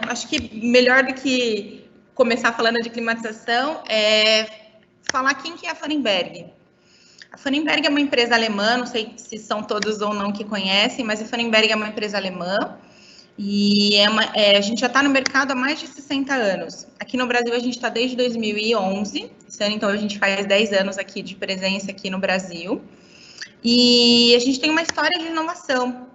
Acho que melhor do que começar falando de climatização é falar quem que é a Pfannenberg. A Pfannenberg é uma empresa alemã, não sei se são todos ou não que conhecem, mas a Pfannenberg é uma empresa alemã e a gente já está no mercado há mais de 60 anos. Aqui no Brasil a gente está desde 2011, esse ano então a gente faz 10 anos aqui de presença aqui no Brasil. E a gente tem uma história de inovação.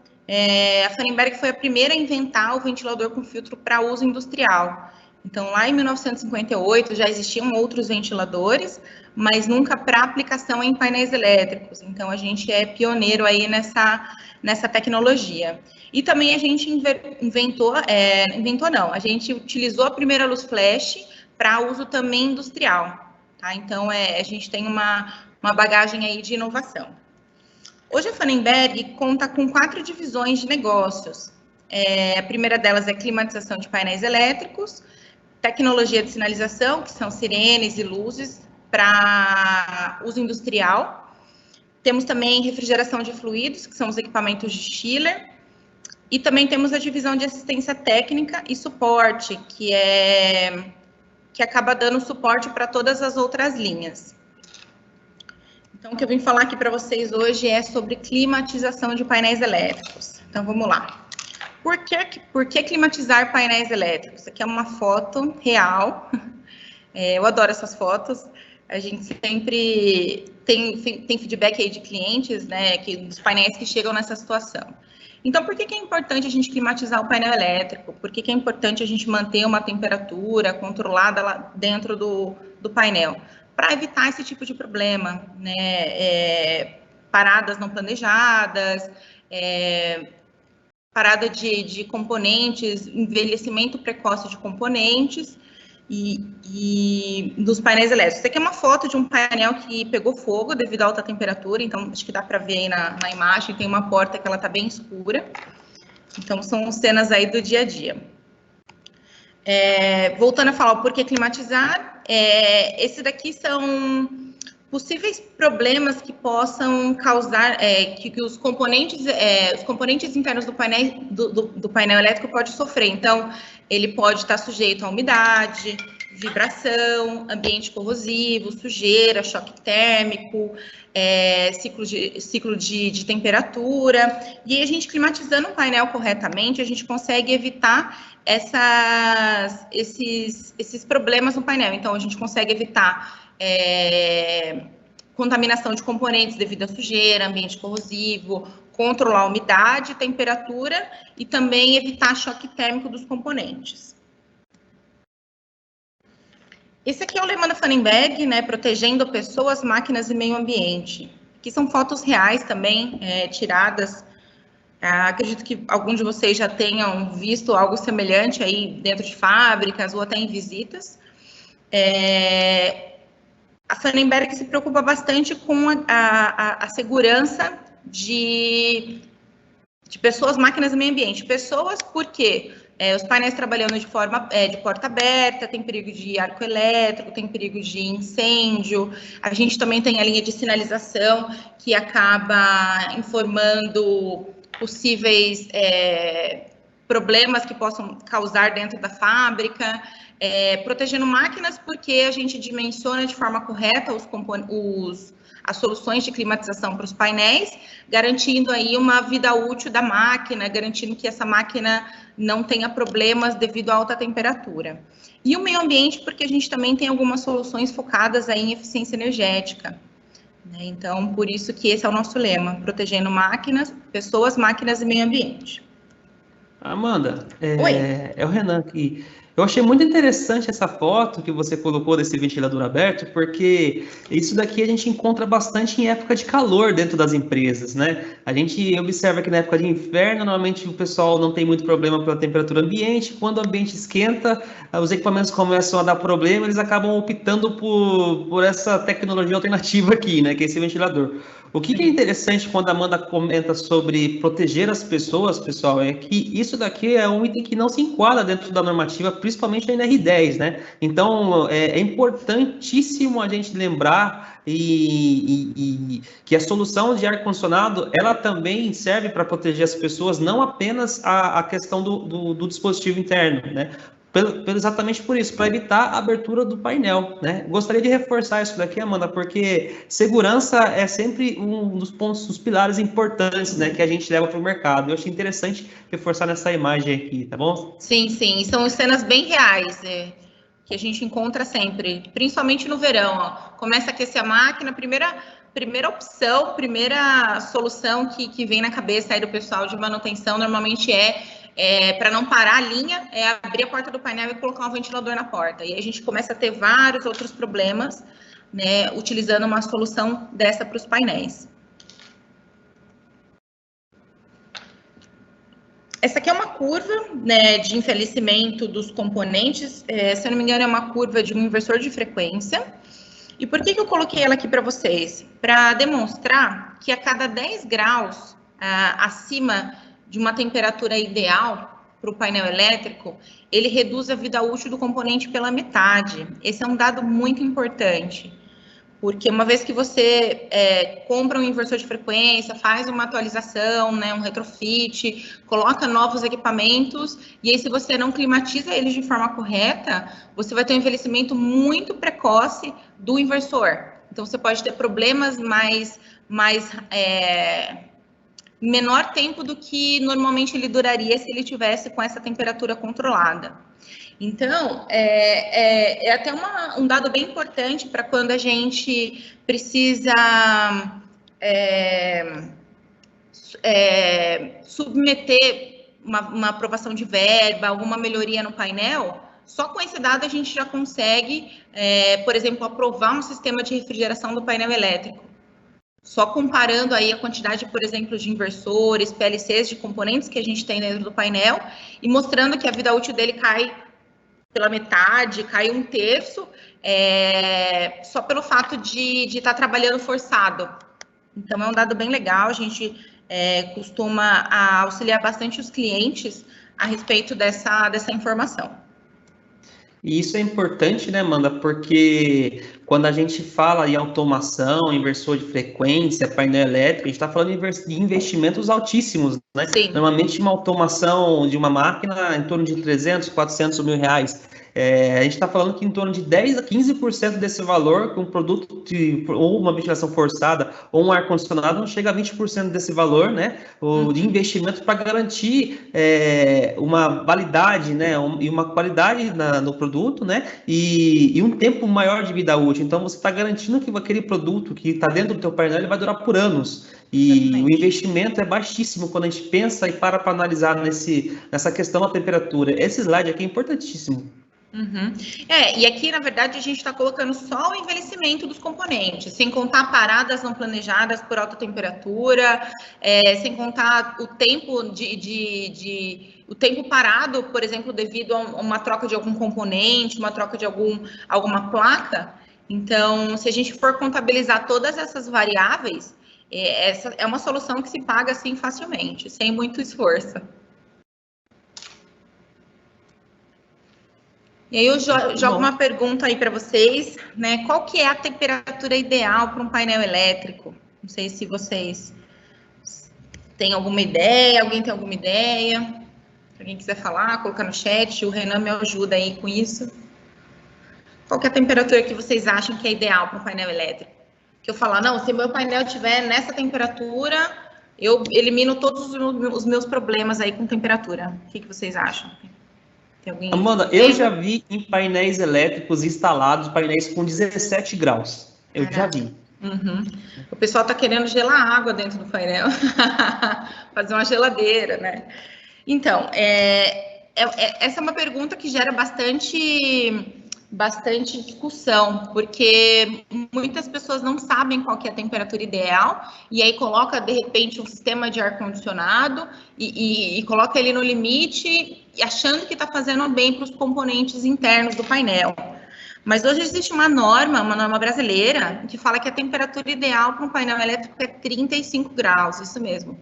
A Pfannenberg foi a primeira a inventar o ventilador com filtro para uso industrial. Então, lá em 1958 já existiam outros ventiladores, mas nunca para aplicação em painéis elétricos. Então, a gente é pioneiro aí nessa tecnologia. E também a gente a gente utilizou a primeira luz flash para uso também industrial. Tá? Então, a gente tem uma bagagem aí de inovação. Hoje a Pfannenberg conta com 4 divisões de negócios. A primeira delas é climatização de painéis elétricos, tecnologia de sinalização, que são sirenes e luzes para uso industrial. Temos também refrigeração de fluidos, que são os equipamentos de chiller. E também temos a divisão de assistência técnica e suporte, que acaba dando suporte para todas as outras linhas. Então, o que eu vim falar aqui para vocês hoje é sobre climatização de painéis elétricos. Então, vamos lá. Por que climatizar painéis elétricos? Aqui é uma foto real. Eu adoro essas fotos. A gente sempre tem feedback aí de clientes, né, dos painéis que chegam nessa situação. Então, por que é importante a gente climatizar o painel elétrico? Por que é importante a gente manter uma temperatura controlada lá dentro do painel? Para evitar esse tipo de problema, né? Paradas não planejadas, parada de componentes, envelhecimento precoce de componentes e dos painéis elétricos. Isso aqui é uma foto de um painel que pegou fogo devido à alta temperatura, então acho que dá para ver aí na imagem, tem uma porta que ela está bem escura. Então, são cenas aí do dia a dia. Voltando a falar o porquê climatizar, esses daqui são possíveis problemas que possam causar, que os componentes internos do painel elétrico podem sofrer. Então, ele pode estar sujeito a umidade, vibração, ambiente corrosivo, sujeira, choque térmico, ciclo de temperatura. E aí, a gente climatizando o painel corretamente, a gente consegue evitar esses problemas no painel. Então, a gente consegue evitar contaminação de componentes devido à sujeira, ambiente corrosivo, controlar a umidade, temperatura e também evitar choque térmico dos componentes. Esse aqui é o lema da Pfannenberg, né, protegendo pessoas, máquinas e meio ambiente. Aqui são fotos reais também, tiradas. Acredito que algum de vocês já tenham visto algo semelhante aí dentro de fábricas ou até em visitas. A Pfannenberg se preocupa bastante com a segurança de pessoas, máquinas e meio ambiente. Pessoas, porque os painéis trabalhando de porta aberta, tem perigo de arco elétrico, tem perigo de incêndio. A gente também tem a linha de sinalização que acaba informando possíveis problemas que possam causar dentro da fábrica. Protegendo máquinas, porque a gente dimensiona de forma correta as soluções de climatização para os painéis, garantindo aí uma vida útil da máquina, garantindo que essa máquina não tenha problemas devido à alta temperatura. E o meio ambiente, porque a gente também tem algumas soluções focadas aí em eficiência energética. Né? Então, por isso que esse é o nosso lema, protegendo máquinas, pessoas, máquinas e meio ambiente. Amanda, é o Renan aqui. Eu achei muito interessante essa foto que você colocou desse ventilador aberto, porque isso daqui a gente encontra bastante em época de calor dentro das empresas, né? A gente observa que na época de inverno, normalmente o pessoal não tem muito problema pela temperatura ambiente. Quando o ambiente esquenta, os equipamentos começam a dar problema, eles acabam optando por essa tecnologia alternativa aqui, né? Que é esse ventilador. O que é interessante quando a Amanda comenta sobre proteger as pessoas, pessoal, é que isso daqui é um item que não se enquadra dentro da normativa, principalmente da NR10, né? Então, é importantíssimo a gente lembrar que a solução de ar-condicionado, ela também serve para proteger as pessoas, não apenas a questão do dispositivo interno, né? Exatamente por isso, para evitar a abertura do painel, né? Gostaria de reforçar isso daqui, Amanda, porque segurança é sempre um dos pontos, dos pilares importantes, né, que a gente leva para o mercado. Eu achei interessante reforçar nessa imagem aqui, tá bom? Sim, sim, são cenas bem reais, que a gente encontra sempre, principalmente no verão, ó. Começa a aquecer a máquina, primeira opção, primeira solução que vem na cabeça aí do pessoal de manutenção, normalmente para não parar a linha, é abrir a porta do painel e colocar um ventilador na porta. E aí a gente começa a ter vários outros problemas, né, utilizando uma solução dessa para os painéis. Essa aqui é uma curva, né, de envelhecimento dos componentes, se eu não me engano é uma curva de um inversor de frequência. E por que eu coloquei ela aqui para vocês? Para demonstrar que a cada 10 graus acima de uma temperatura ideal para o painel elétrico, ele reduz a vida útil do componente pela metade. Esse é um dado muito importante, porque uma vez que você compra um inversor de frequência, faz uma atualização, né, um retrofit, coloca novos equipamentos, e aí se você não climatiza eles de forma correta, você vai ter um envelhecimento muito precoce do inversor. Então, você pode ter problemas menor tempo do que normalmente ele duraria se ele tivesse com essa temperatura controlada. Então, é até um dado bem importante para quando a gente precisa submeter uma aprovação de verba, alguma melhoria no painel. Só com esse dado a gente já consegue, por exemplo, aprovar um sistema de refrigeração do painel elétrico. Só comparando aí a quantidade, por exemplo, de inversores, PLCs, de componentes que a gente tem dentro do painel e mostrando que a vida útil dele cai pela metade, cai 1/3, só pelo fato de estar trabalhando forçado. Então, é um dado bem legal, a gente costuma auxiliar bastante os clientes a respeito dessa informação. E isso é importante, né, Amanda? Porque quando a gente fala em automação, inversor de frequência, painel elétrico, a gente está falando de investimentos altíssimos, né? Sim. Normalmente, uma automação de uma máquina em torno de 300, 400 mil reais. A gente está falando que em torno de 10 a 15% desse valor, com um produto ou uma ventilação forçada ou um ar-condicionado, não chega a 20% desse valor, né? De investimento para garantir uma validade, né? E uma qualidade no produto, né? E um tempo maior de vida útil. Então, você está garantindo que aquele produto que está dentro do teu painel ele vai durar por anos. E o investimento é baixíssimo quando a gente pensa e para analisar nessa questão da temperatura. Esse slide aqui é importantíssimo. Uhum. E aqui, na verdade, a gente está colocando só o envelhecimento dos componentes, sem contar paradas não planejadas por alta temperatura, sem contar o tempo o tempo parado, por exemplo, devido a uma troca de algum componente, uma troca de alguma placa. Então, se a gente for contabilizar todas essas variáveis, essa é uma solução que se paga assim facilmente, sem muito esforço. E aí eu jogo uma pergunta aí para vocês, né? Qual que é a temperatura ideal para um painel elétrico? Não sei se vocês têm alguma ideia, alguém tem alguma ideia? Se alguém quiser falar, colocar no chat, o Renan me ajuda aí com isso. Qual que é a temperatura que vocês acham que é ideal para um painel elétrico? Que eu falar, não, se meu painel estiver nessa temperatura, eu elimino todos os meus problemas aí com temperatura. O que vocês acham? Amanda, eu já vi em painéis elétricos instalados, painéis com 17 graus. Eu já vi. Uhum. O pessoal está querendo gelar água dentro do painel. Fazer uma geladeira, né? Então, essa é uma pergunta que gera bastante discussão, porque muitas pessoas não sabem qual que é a temperatura ideal, e aí coloca, de repente, um sistema de ar-condicionado e coloca ele no limite, achando que está fazendo bem para os componentes internos do painel. Mas hoje existe uma norma brasileira, que fala que a temperatura ideal para um painel elétrico é 35 graus, isso mesmo.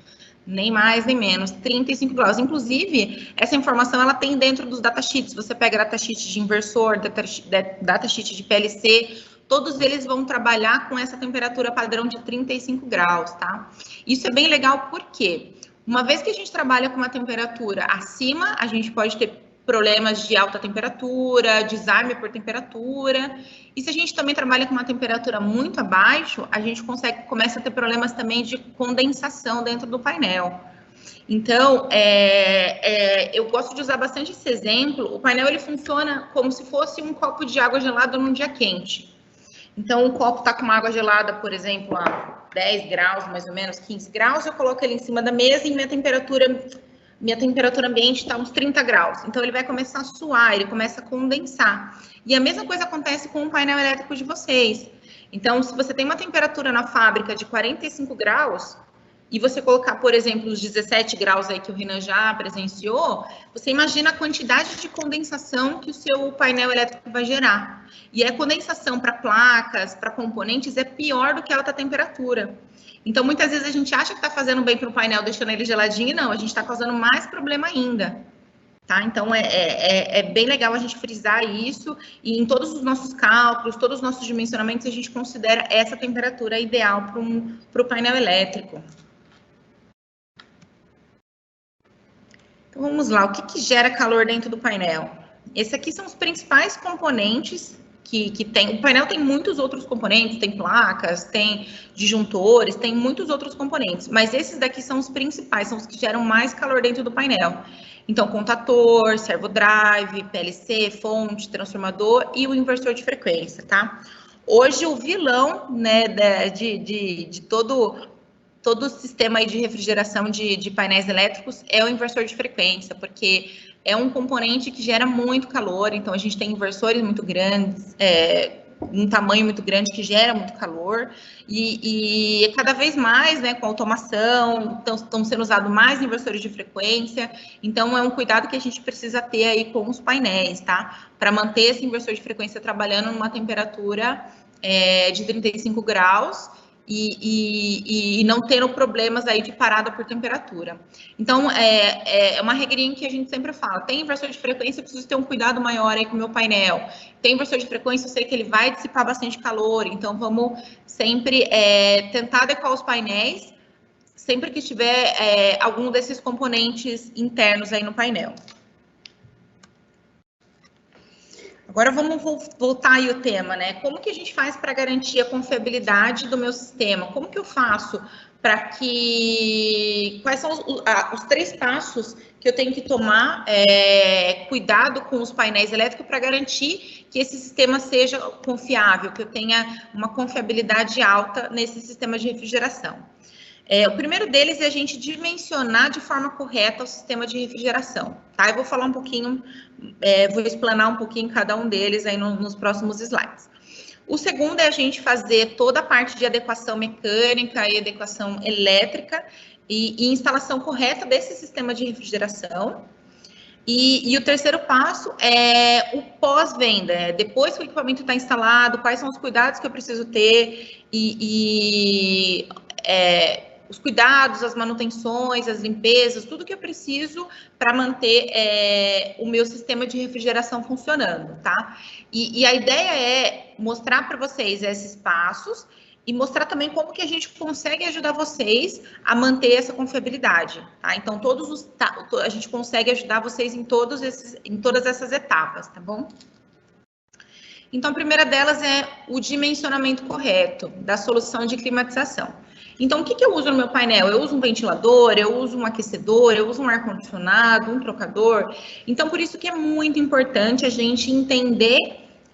Nem mais, nem menos, 35 graus. Inclusive, essa informação ela tem dentro dos datasheets. Você pega datasheet de inversor, datasheet de PLC, todos eles vão trabalhar com essa temperatura padrão de 35 graus, tá? Isso é bem legal porque, uma vez que a gente trabalha com uma temperatura acima, a gente pode ter problemas de alta temperatura, desarme por temperatura. E se a gente também trabalha com uma temperatura muito abaixo, a gente começa a ter problemas também de condensação dentro do painel. Então, eu gosto de usar bastante esse exemplo. O painel ele funciona como se fosse um copo de água gelada num dia quente. Então, o copo está com uma água gelada, por exemplo, a 10 graus, mais ou menos, 15 graus, eu coloco ele em cima da mesa e minha temperatura ambiente está uns 30 graus. Então, ele vai começar a suar, ele começa a condensar. E a mesma coisa acontece com o painel elétrico de vocês. Então, se você tem uma temperatura na fábrica de 45 graus, e você colocar, por exemplo, os 17 graus aí que o Renan já presenciou, você imagina a quantidade de condensação que o seu painel elétrico vai gerar. E a condensação para placas, para componentes, é pior do que a alta temperatura. Então, muitas vezes a gente acha que está fazendo bem para o painel, deixando ele geladinho, e não, a gente está causando mais problema ainda. Tá? Então, é bem legal a gente frisar isso, e em todos os nossos cálculos, todos os nossos dimensionamentos, a gente considera essa temperatura ideal para o painel elétrico. Então, vamos lá, o que gera calor dentro do painel? Esses aqui são os principais componentes que tem. O painel tem muitos outros componentes, tem placas, tem disjuntores, tem muitos outros componentes, mas esses daqui são os principais, são os que geram mais calor dentro do painel. Então, contator, servo drive, PLC, fonte, transformador e o inversor de frequência, tá? Hoje, o vilão, né, de todo o sistema aí de refrigeração de painéis elétricos é o inversor de frequência, porque é um componente que gera muito calor, então a gente tem inversores muito grandes, um tamanho muito grande que gera muito calor, e cada vez mais, né, com automação, estão sendo usados mais inversores de frequência, então é um cuidado que a gente precisa ter aí com os painéis, tá? Para manter esse inversor de frequência trabalhando numa temperatura de 35 graus, e não tendo problemas aí de parada por temperatura. Então, é uma regrinha que a gente sempre fala, tem inversor de frequência, eu preciso ter um cuidado maior aí com o meu painel. Tem inversor de frequência, eu sei que ele vai dissipar bastante calor, então vamos sempre tentar adequar os painéis, sempre que tiver algum desses componentes internos aí no painel. Agora vamos voltar aí o tema, né? Como que a gente faz para garantir a confiabilidade do meu sistema? Como que eu faço para que... Quais são os 3 passos que eu tenho que tomar cuidado com os painéis elétricos para garantir que esse sistema seja confiável, que eu tenha uma confiabilidade alta nesse sistema de refrigeração? O primeiro deles é a gente dimensionar de forma correta o sistema de refrigeração, tá? Eu vou falar um pouquinho, vou explanar um pouquinho cada um deles aí nos próximos slides. O segundo é a gente fazer toda a parte de adequação mecânica e adequação elétrica e instalação correta desse sistema de refrigeração. E o terceiro passo é o pós-venda, depois que o equipamento está instalado, quais são os cuidados que eu preciso ter os cuidados, as manutenções, as limpezas, tudo que eu preciso para manter o meu sistema de refrigeração funcionando, tá? E a ideia é mostrar para vocês esses passos e mostrar também como que a gente consegue ajudar vocês a manter essa confiabilidade, tá? Então, a gente consegue ajudar vocês em todas essas etapas, tá bom? Então, a primeira delas é o dimensionamento correto da solução de climatização. Então, o que eu uso no meu painel? Eu uso um ventilador, eu uso um aquecedor, eu uso um ar-condicionado, um trocador. Então, por isso que é muito importante a gente entender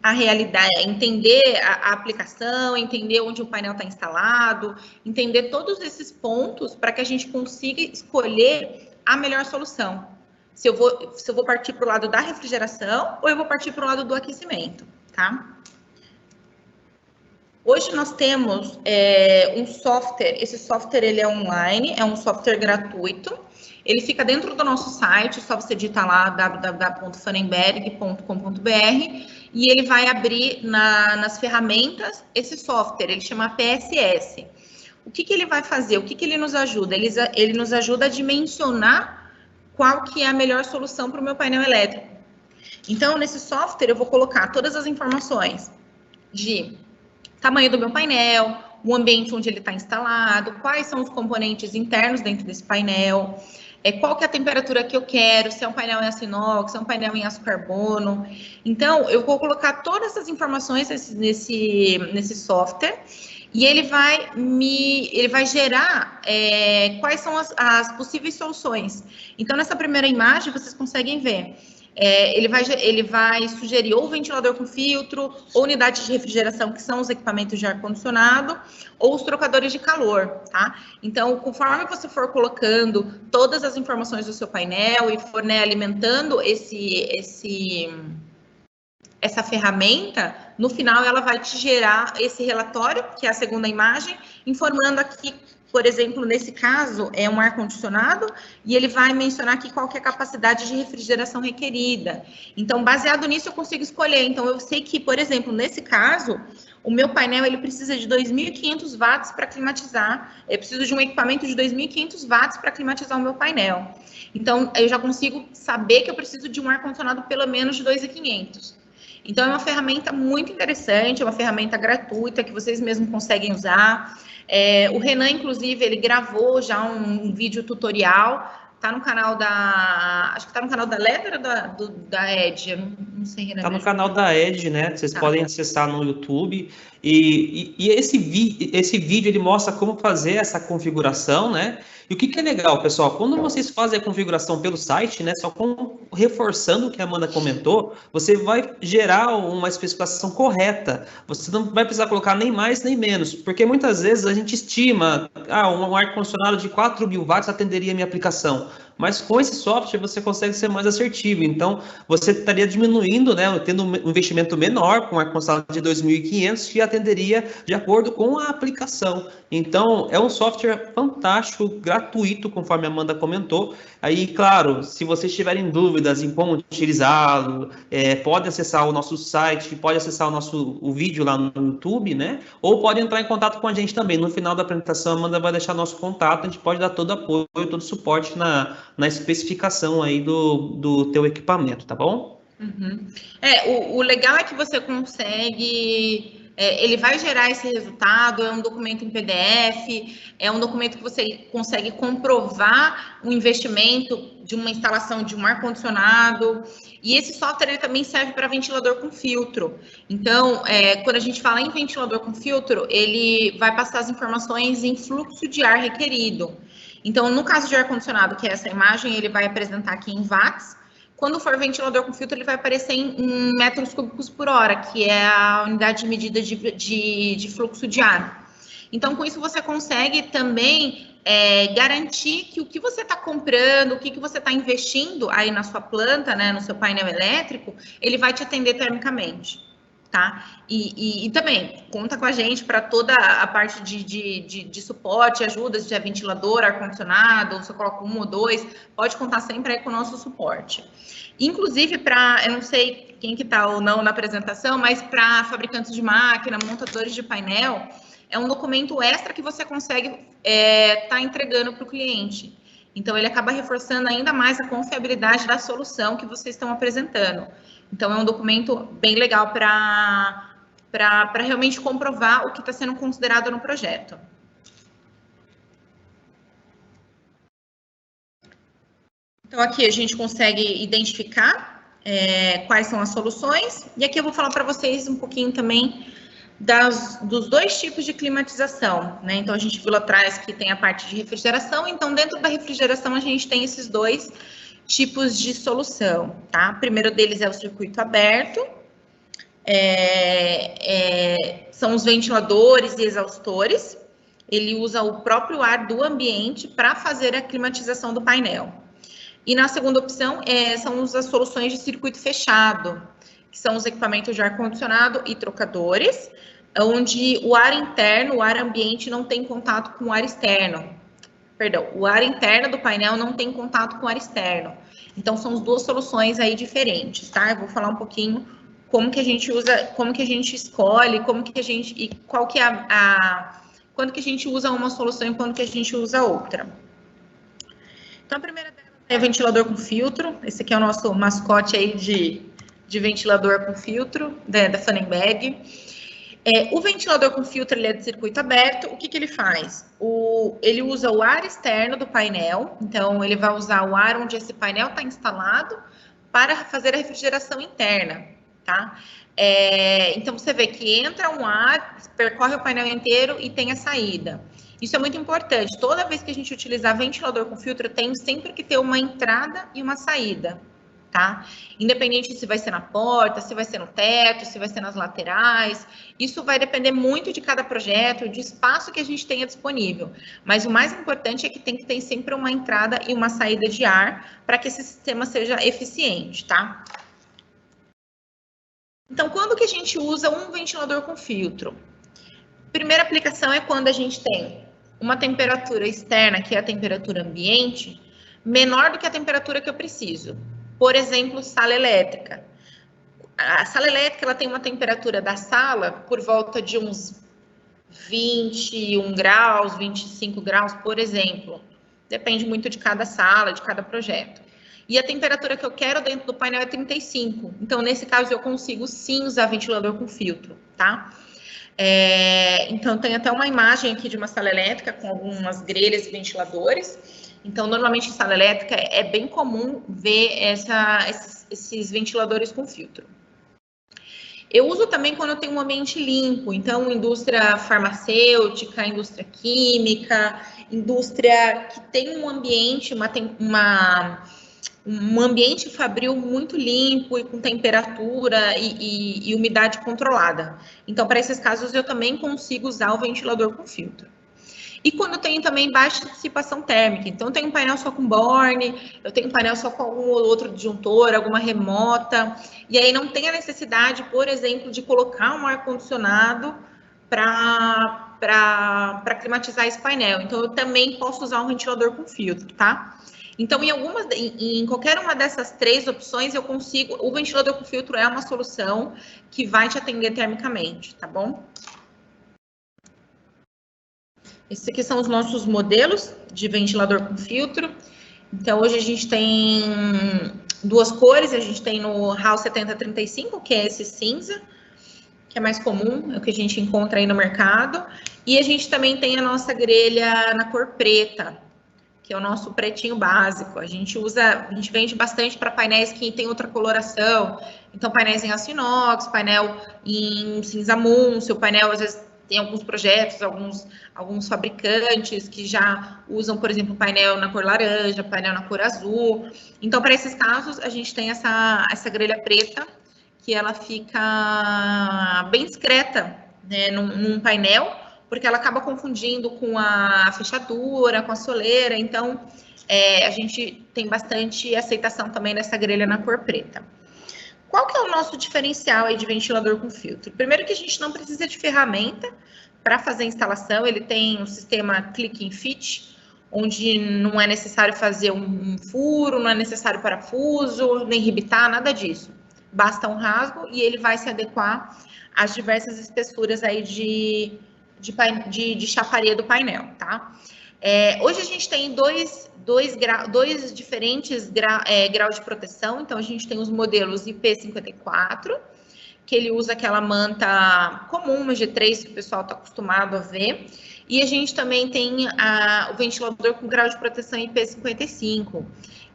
a realidade, entender a aplicação, entender onde o painel está instalado, entender todos esses pontos para que a gente consiga escolher a melhor solução. Se eu vou partir para o lado da refrigeração ou eu vou partir para o lado do aquecimento, tá? Hoje nós temos um software, esse software ele é online, é um software gratuito, ele fica dentro do nosso site, só você digitar lá www.fanenberg.com.br e ele vai abrir nas ferramentas esse software, ele chama PSS. O que ele vai fazer? O que ele nos ajuda? Ele nos ajuda a dimensionar qual que é a melhor solução para o meu painel elétrico. Então, nesse software, eu vou colocar todas as informações de tamanho do meu painel, o ambiente onde ele está instalado, quais são os componentes internos dentro desse painel, qual que é a temperatura que eu quero, se é um painel em aço inox, se é um painel em aço carbono. Então, eu vou colocar todas essas informações nesse software e ele vai gerar quais são as possíveis soluções. Então, nessa primeira imagem, vocês conseguem ver. Ele vai sugerir ou ventilador com filtro, ou unidade de refrigeração, que são os equipamentos de ar-condicionado, ou os trocadores de calor, tá? Então, conforme você for colocando todas as informações do seu painel e for, né, alimentando essa ferramenta, no final ela vai te gerar esse relatório, que é a segunda imagem, informando aqui, por exemplo, nesse caso, é um ar-condicionado, e ele vai mencionar aqui qual que é a capacidade de refrigeração requerida. Então, baseado nisso, eu consigo escolher. Então, eu sei que, por exemplo, nesse caso, o meu painel ele precisa de 2.500 watts para climatizar. Eu preciso de um equipamento de 2.500 watts para climatizar o meu painel. Então, eu já consigo saber que eu preciso de um ar-condicionado pelo menos de 2.500. Então, é uma ferramenta muito interessante, é uma ferramenta gratuita que vocês mesmos conseguem usar. O Renan, inclusive, ele gravou já um vídeo tutorial, tá no canal acho que tá no canal da Letter ou da Ed, eu não sei, Renan. Tá no canal da Ed, né? Vocês podem acessar no YouTube. E esse vídeo, ele mostra como fazer essa configuração, né? E o que é legal, pessoal, quando vocês fazem a configuração pelo site, né, só reforçando o que a Amanda comentou, você vai gerar uma especificação correta. Você não vai precisar colocar nem mais nem menos, porque muitas vezes a gente estima, um ar-condicionado de 4.000 watts atenderia a minha aplicação. Mas com esse software você consegue ser mais assertivo. Então, você estaria diminuindo, né, tendo um investimento menor com um ar-condicionado de 2.500 que atenderia de acordo com a aplicação. Então, é um software fantástico, gratuito, conforme a Amanda comentou. Aí, claro, se vocês tiverem dúvidas em como utilizá-lo, pode acessar o nosso site, pode acessar o vídeo lá no YouTube, né? Ou pode entrar em contato com a gente também. No final da apresentação, a Amanda vai deixar nosso contato, a gente pode dar todo apoio, todo suporte na especificação aí do teu equipamento, tá bom? Uhum. O legal é que você consegue... ele vai gerar esse resultado, é um documento em PDF, é um documento que você consegue comprovar o investimento de uma instalação de um ar-condicionado, e esse software ele também serve para ventilador com filtro. Então, quando a gente fala em ventilador com filtro, ele vai passar as informações em fluxo de ar requerido. Então, no caso de ar-condicionado, que é essa imagem, ele vai apresentar aqui em watts. Quando for ventilador com filtro, ele vai aparecer em metros cúbicos por hora, que é a unidade de medida de fluxo de ar. Então, com isso, você consegue também garantir que o que você está comprando, o que você está investindo aí na sua planta, né, no seu painel elétrico, ele vai te atender termicamente, tá? E também, conta com a gente para toda a parte de suporte, ajudas de ventilador, ar-condicionado, você coloca 1 ou 2, pode contar sempre aí com o nosso suporte. Inclusive, eu não sei quem que está ou não na apresentação, mas para fabricantes de máquina, montadores de painel, é um documento extra que você consegue tá entregando para o cliente. Então, ele acaba reforçando ainda mais a confiabilidade da solução que vocês estão apresentando. Então, é um documento bem legal para realmente comprovar o que está sendo considerado no projeto. Então, aqui a gente consegue identificar quais são as soluções. E aqui eu vou falar para vocês um pouquinho também dos dois tipos de climatização, né? Então, a gente viu lá atrás que tem a parte de refrigeração. Então, dentro da refrigeração, a gente tem esses dois tipos de solução, tá? O primeiro deles é o circuito aberto. São os ventiladores e exaustores. Ele usa o próprio ar do ambiente para fazer a climatização do painel. E na segunda opção, são as soluções de circuito fechado, que são os equipamentos de ar-condicionado e trocadores, onde o ar interno, o ar ambiente, não tem contato com o ar externo. Perdão, o ar interno do painel não tem contato com o ar externo. Então, são as duas soluções aí diferentes, tá? Eu vou falar um pouquinho como que a gente usa, como que a gente escolhe, e qual que é quando que a gente usa uma solução e quando que a gente usa outra. Então, a primeira delas é ventilador com filtro. Esse aqui é o nosso mascote aí de ventilador com filtro, da Fanenberg. O ventilador com filtro, ele é de circuito aberto. O que que ele faz? Ele usa o ar externo do painel. Então, ele vai usar o ar onde esse painel está instalado para fazer a refrigeração interna, tá? Então, você vê que entra um ar, percorre o painel inteiro e tem a saída. Isso é muito importante. Toda vez que a gente utilizar ventilador com filtro, tem sempre que ter uma entrada e uma saída, tá? Independente se vai ser na porta, se vai ser no teto, se vai ser nas laterais. Isso vai depender muito de cada projeto, de espaço que a gente tenha disponível. Mas o mais importante é que tem que ter sempre uma entrada e uma saída de ar para que esse sistema seja eficiente, tá? Então, quando que a gente usa um ventilador com filtro? Primeira aplicação é quando a gente tem uma temperatura externa, que é a temperatura ambiente, menor do que a temperatura que eu preciso. Por exemplo, sala elétrica. A sala elétrica, ela tem uma temperatura da sala por volta de uns 21 graus, 25 graus, por exemplo. Depende muito de cada sala, de cada projeto. E a temperatura que eu quero dentro do painel é 35. Então, nesse caso, eu consigo sim usar ventilador com filtro, tá? Então, tem até uma imagem aqui de uma sala elétrica com algumas grelhas e ventiladores. Então, normalmente em sala elétrica é bem comum ver esses ventiladores com filtro. Eu uso também quando eu tenho um ambiente limpo, então indústria farmacêutica, indústria química, indústria que tem um ambiente, um ambiente fabril muito limpo e com temperatura e umidade controlada. Então, para esses casos, eu também consigo usar o ventilador com filtro. E quando eu tenho também baixa dissipação térmica, então eu tenho um painel só com borne, eu tenho um painel só com algum outro disjuntor, alguma remota, e aí não tem a necessidade, por exemplo, de colocar um ar-condicionado para climatizar esse painel. Então, eu também posso usar um ventilador com filtro, tá? Então, em qualquer uma dessas três opções, eu consigo. O ventilador com filtro é uma solução que vai te atender termicamente, tá bom? Esses aqui são os nossos modelos de ventilador com filtro. Então, hoje a gente tem duas cores. A gente tem no HAL 7035, que é esse cinza, que é mais comum, é o que a gente encontra aí no mercado. E a gente também tem a nossa grelha na cor preta, que é o nosso pretinho básico. A gente vende bastante para painéis que tem outra coloração. Então, painéis em aço inox, painel em cinza múncio, painel, às vezes, tem alguns projetos, alguns fabricantes que já usam, por exemplo, painel na cor laranja, painel na cor azul. Então, para esses casos, a gente tem essa grelha preta, que ela fica bem discreta, né, num painel, porque ela acaba confundindo com a fechadura, com a soleira. Então, a gente tem bastante aceitação também dessa grelha na cor preta. Qual que é o nosso diferencial aí de ventilador com filtro? Primeiro que a gente não precisa de ferramenta para fazer a instalação, ele tem um sistema click and fit, onde não é necessário fazer um furo, não é necessário parafuso, nem ribitar, nada disso. Basta um rasgo e ele vai se adequar às diversas espessuras aí de chaparia do painel, tá? Hoje a gente tem dois diferentes graus de proteção. Então, a gente tem os modelos IP54, que ele usa aquela manta comum, uma G3, que o pessoal está acostumado a ver. E a gente também tem o ventilador com grau de proteção IP55,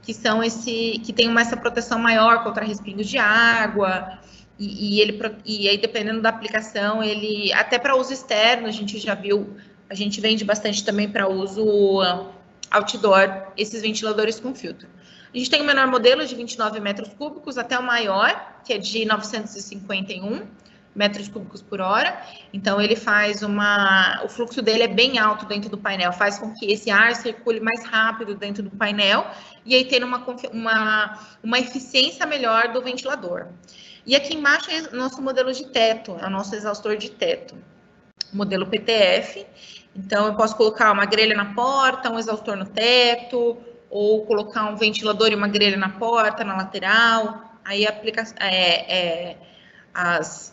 que tem essa proteção maior contra respingos de água. E aí, dependendo da aplicação, ele até para uso externo, a gente já viu, a gente vende bastante também para uso outdoor, esses ventiladores com filtro. A gente tem o menor modelo de 29 metros cúbicos até o maior, que é de 951 metros cúbicos por hora. Então, ele faz o fluxo dele é bem alto dentro do painel, faz com que esse ar circule mais rápido dentro do painel e aí ter uma eficiência melhor do ventilador. E aqui embaixo é o nosso modelo de teto, é o nosso exaustor de teto, modelo PTF. Então, eu posso colocar uma grelha na porta, um exaustor no teto, ou colocar um ventilador e uma grelha na porta, na lateral. Aí as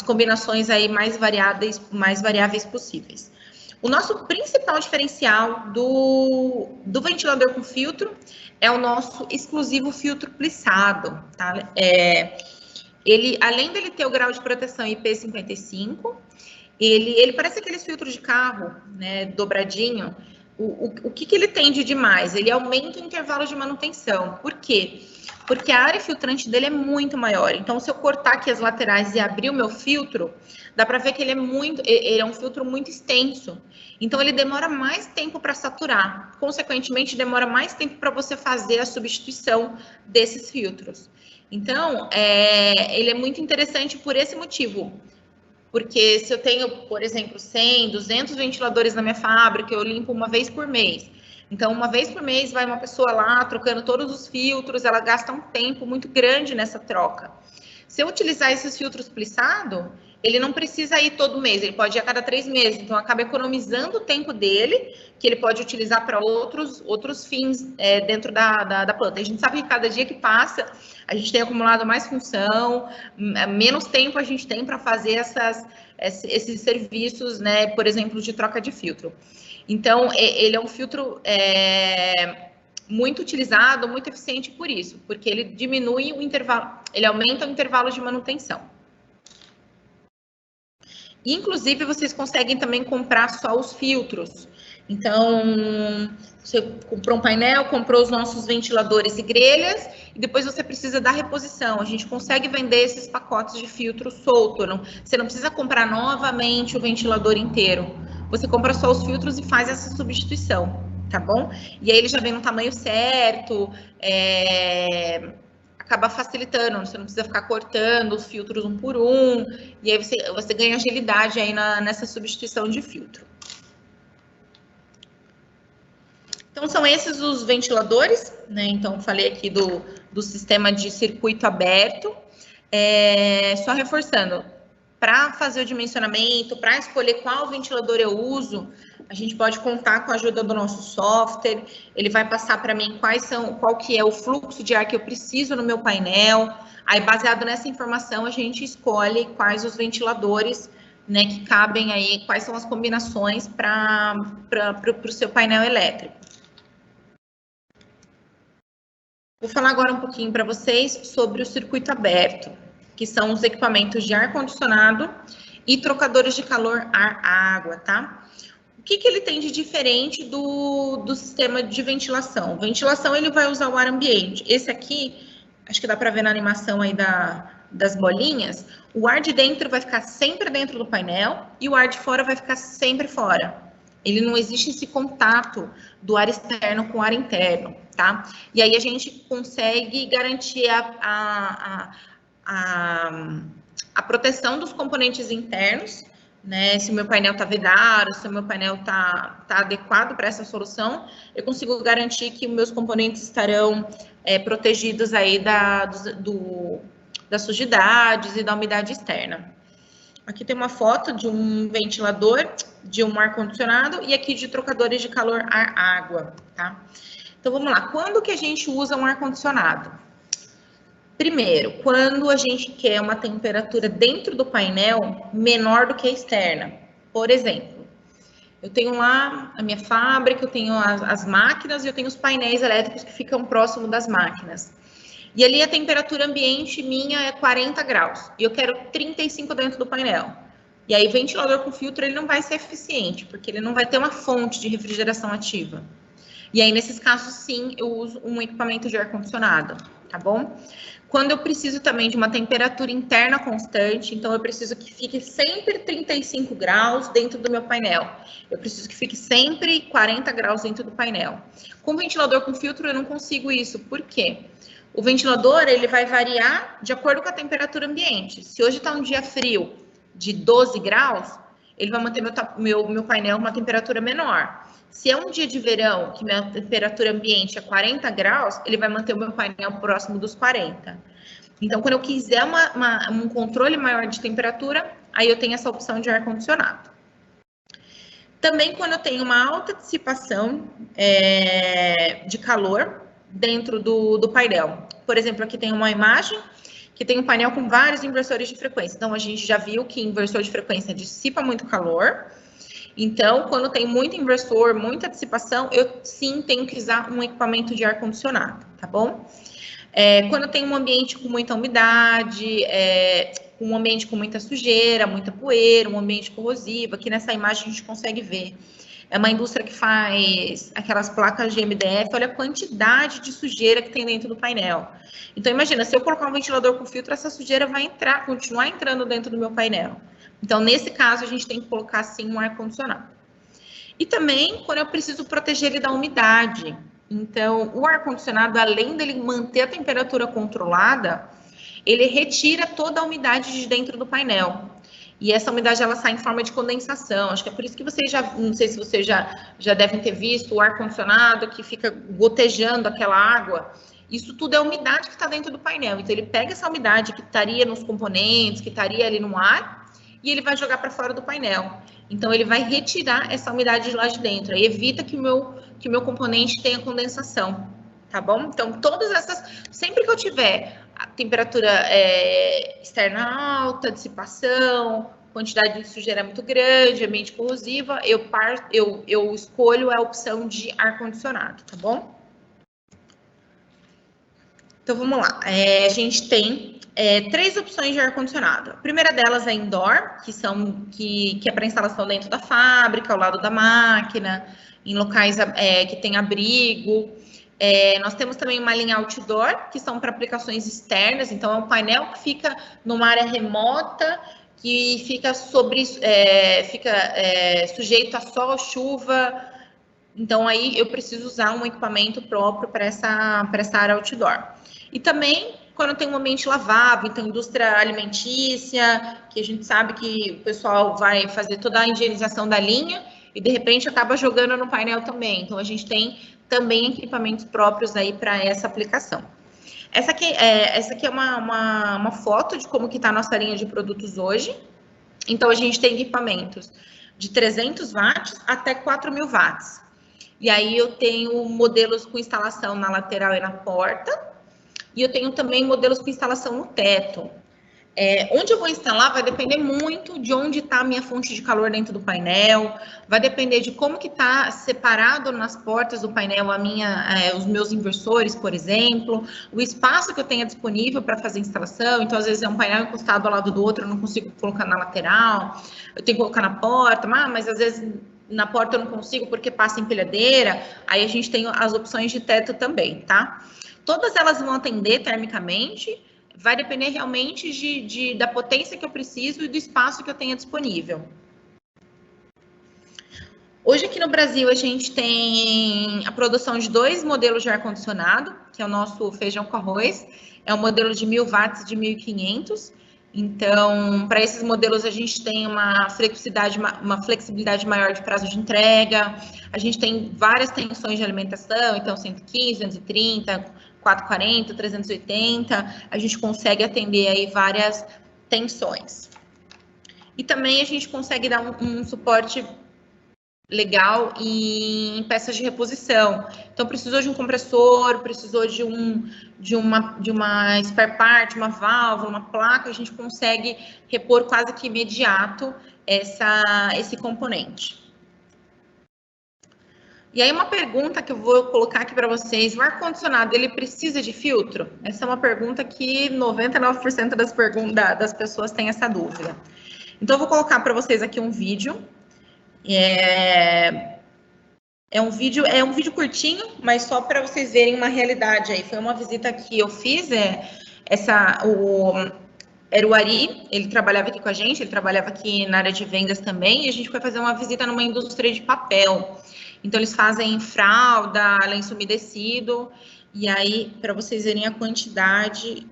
combinações aí mais variáveis possíveis. O nosso principal diferencial do ventilador com filtro é o nosso exclusivo filtro plissado, tá? Ele, além dele ter o grau de proteção IP55, ele parece aqueles filtros de carro, né, dobradinho. O que ele tem de demais? Ele aumenta o intervalo de manutenção. Por quê? Porque a área filtrante dele é muito maior. Então, se eu cortar aqui as laterais e abrir o meu filtro, dá para ver que ele é um filtro muito extenso. Então, ele demora mais tempo para saturar. Consequentemente, demora mais tempo para você fazer a substituição desses filtros. Então, ele é muito interessante por esse motivo. Porque se eu tenho, por exemplo, 100, 200 ventiladores na minha fábrica, eu limpo uma vez por mês. Então, uma vez por mês vai uma pessoa lá trocando todos os filtros, ela gasta um tempo muito grande nessa troca. Se eu utilizar esses filtros plissados, ele não precisa ir todo mês, ele pode ir a cada 3 meses. Então, acaba economizando o tempo dele, que ele pode utilizar para outros fins dentro da planta. A gente sabe que cada dia que passa, a gente tem acumulado mais função, menos tempo a gente tem para fazer esses serviços, né, por exemplo, de troca de filtro. Então, ele é um filtro muito utilizado, muito eficiente por isso, porque ele diminui o intervalo, ele aumenta o intervalo de manutenção. Inclusive, vocês conseguem também comprar só os filtros. Então, você comprou um painel, comprou os nossos ventiladores e grelhas, e depois você precisa da reposição. A gente consegue vender esses pacotes de filtro solto. Você não precisa comprar novamente o ventilador inteiro. Você compra só os filtros e faz essa substituição, tá bom? E aí ele já vem no tamanho certo, acaba facilitando, você não precisa ficar cortando os filtros um por um, e aí você ganha agilidade aí nessa substituição de filtro. Então, são esses os ventiladores, né? Então, falei aqui do sistema de circuito aberto. Só reforçando, para fazer o dimensionamento, para escolher qual ventilador eu uso, a gente pode contar com a ajuda do nosso software. Ele vai passar para mim qual que é o fluxo de ar que eu preciso no meu painel. Aí, baseado nessa informação, a gente escolhe quais os ventiladores, né, que cabem aí, quais são as combinações para o seu painel elétrico. Vou falar agora um pouquinho para vocês sobre o circuito aberto, que são os equipamentos de ar-condicionado e trocadores de calor ar-água, tá? O que ele tem de diferente do sistema de ventilação? Ventilação, ele vai usar o ar ambiente. Esse aqui, acho que dá para ver na animação aí das bolinhas, o ar de dentro vai ficar sempre dentro do painel e o ar de fora vai ficar sempre fora. Ele não existe esse contato do ar externo com o ar interno, tá? E aí a gente consegue garantir a proteção dos componentes internos, né? Se o meu painel está vedado, se o meu painel tá adequado para essa solução, eu consigo garantir que meus componentes estarão protegidos aí das sujidades e da umidade externa. Aqui tem uma foto de um ventilador, de um ar-condicionado e aqui de trocadores de calor ar-água, tá? Então, vamos lá. Quando que a gente usa um ar-condicionado? Primeiro, quando a gente quer uma temperatura dentro do painel menor do que a externa. Por exemplo, eu tenho lá a minha fábrica, eu tenho as máquinas e eu tenho os painéis elétricos que ficam próximo das máquinas. E ali a temperatura ambiente minha é 40 graus. E eu quero 35 dentro do painel. E aí, ventilador com filtro, ele não vai ser eficiente, porque ele não vai ter uma fonte de refrigeração ativa. E aí, nesses casos, sim, eu uso um equipamento de ar-condicionado, tá bom? Quando eu preciso também de uma temperatura interna constante, então eu preciso que fique sempre 35 graus dentro do meu painel. Eu preciso que fique sempre 40 graus dentro do painel. Com ventilador com filtro, eu não consigo isso. Por quê? O ventilador, ele vai variar de acordo com a temperatura ambiente. Se hoje está um dia frio de 12 graus, ele vai manter meu painel uma temperatura menor. Se é um dia de verão, que minha temperatura ambiente é 40 graus, ele vai manter o meu painel próximo dos 40. Então, quando eu quiser um controle maior de temperatura, aí eu tenho essa opção de ar-condicionado. Também, quando eu tenho uma alta dissipação de calor dentro do painel. Por exemplo, aqui tem uma imagem que tem um painel com vários inversores de frequência. Então, a gente já viu que inversor de frequência dissipa muito calor. Então, quando tem muito inversor, muita dissipação, eu sim tenho que usar um equipamento de ar-condicionado, tá bom? Quando tem um ambiente com muita umidade, um ambiente com muita sujeira, muita poeira, um ambiente corrosivo, aqui nessa imagem a gente consegue ver. É uma indústria que faz aquelas placas de MDF, olha a quantidade de sujeira que tem dentro do painel. Então, imagina, se eu colocar um ventilador com filtro, essa sujeira vai continuar entrando dentro do meu painel. Então, nesse caso, a gente tem que colocar, sim, um ar-condicionado. E também, quando eu preciso proteger ele da umidade. Então, o ar-condicionado, além dele manter a temperatura controlada, ele retira toda a umidade de dentro do painel. E essa umidade, ela sai em forma de condensação. Acho que é por isso que vocês não sei se vocês já devem ter visto o ar-condicionado que fica gotejando aquela água. Isso tudo é umidade que está dentro do painel. Então, ele pega essa umidade que estaria nos componentes, que estaria ali no ar, e ele vai jogar para fora do painel. Então, ele vai retirar essa umidade de lá de dentro. Aí evita que o meu componente tenha condensação, tá bom? Então, todas essas... Sempre que eu tiver a temperatura externa alta, dissipação, quantidade de sujeira muito grande, ambiente corrosiva, eu escolho a opção de ar-condicionado, tá bom? Então, vamos lá. A gente tem 3 opções de ar-condicionado. A primeira delas é indoor, que é para instalação dentro da fábrica, ao lado da máquina, em locais que tem abrigo. Nós temos também uma linha outdoor, que são para aplicações externas. Então, é um painel que fica numa área remota, que fica sujeito a sol, chuva. Então, aí eu preciso usar um equipamento próprio para essa área outdoor. E também, quando tem um ambiente lavável, então indústria alimentícia, que a gente sabe que o pessoal vai fazer toda a higienização da linha e, de repente, acaba jogando no painel também. Então, a gente tem também equipamentos próprios aí para essa aplicação. Essa aqui é uma foto de como que está a nossa linha de produtos hoje. Então, a gente tem equipamentos de 300 watts até 4.000 watts. E aí eu tenho modelos com instalação na lateral e na porta. E eu tenho também modelos com instalação no teto. Onde eu vou instalar vai depender muito de onde está a minha fonte de calor dentro do painel, vai depender de como que está separado nas portas do painel os meus inversores, por exemplo, o espaço que eu tenha disponível para fazer a instalação. Então, às vezes é um painel encostado ao lado do outro, eu não consigo colocar na lateral, eu tenho que colocar na porta, mas às vezes na porta eu não consigo porque passa empilhadeira. Aí a gente tem as opções de teto também, tá? Todas elas vão atender termicamente. Vai depender realmente da potência que eu preciso e do espaço que eu tenha disponível. Hoje aqui no Brasil a gente tem a produção de 2 modelos de ar-condicionado, que é o nosso feijão com arroz, é um modelo de 1.000 watts e de 1.500. Então, para esses modelos a gente tem uma flexibilidade maior de prazo de entrega, a gente tem várias tensões de alimentação, então 115, 230, 440, 380, a gente consegue atender aí várias tensões. E também a gente consegue dar um suporte legal em peças de reposição. Então, precisou de um compressor, precisou de uma spare part, uma válvula, uma placa, a gente consegue repor quase que imediato esse componente. E aí, uma pergunta que eu vou colocar aqui para vocês: o ar-condicionado, ele precisa de filtro? Essa é uma pergunta que 99% das pessoas têm essa dúvida. Então, eu vou colocar para vocês aqui um vídeo. É um vídeo curtinho, mas só para vocês verem uma realidade aí. Foi uma visita que eu fiz, era o Ari, ele trabalhava aqui com a gente, ele trabalhava aqui na área de vendas também, e a gente foi fazer uma visita numa indústria de papel. Então, eles fazem fralda, lenço umedecido, e aí, para vocês verem a quantidade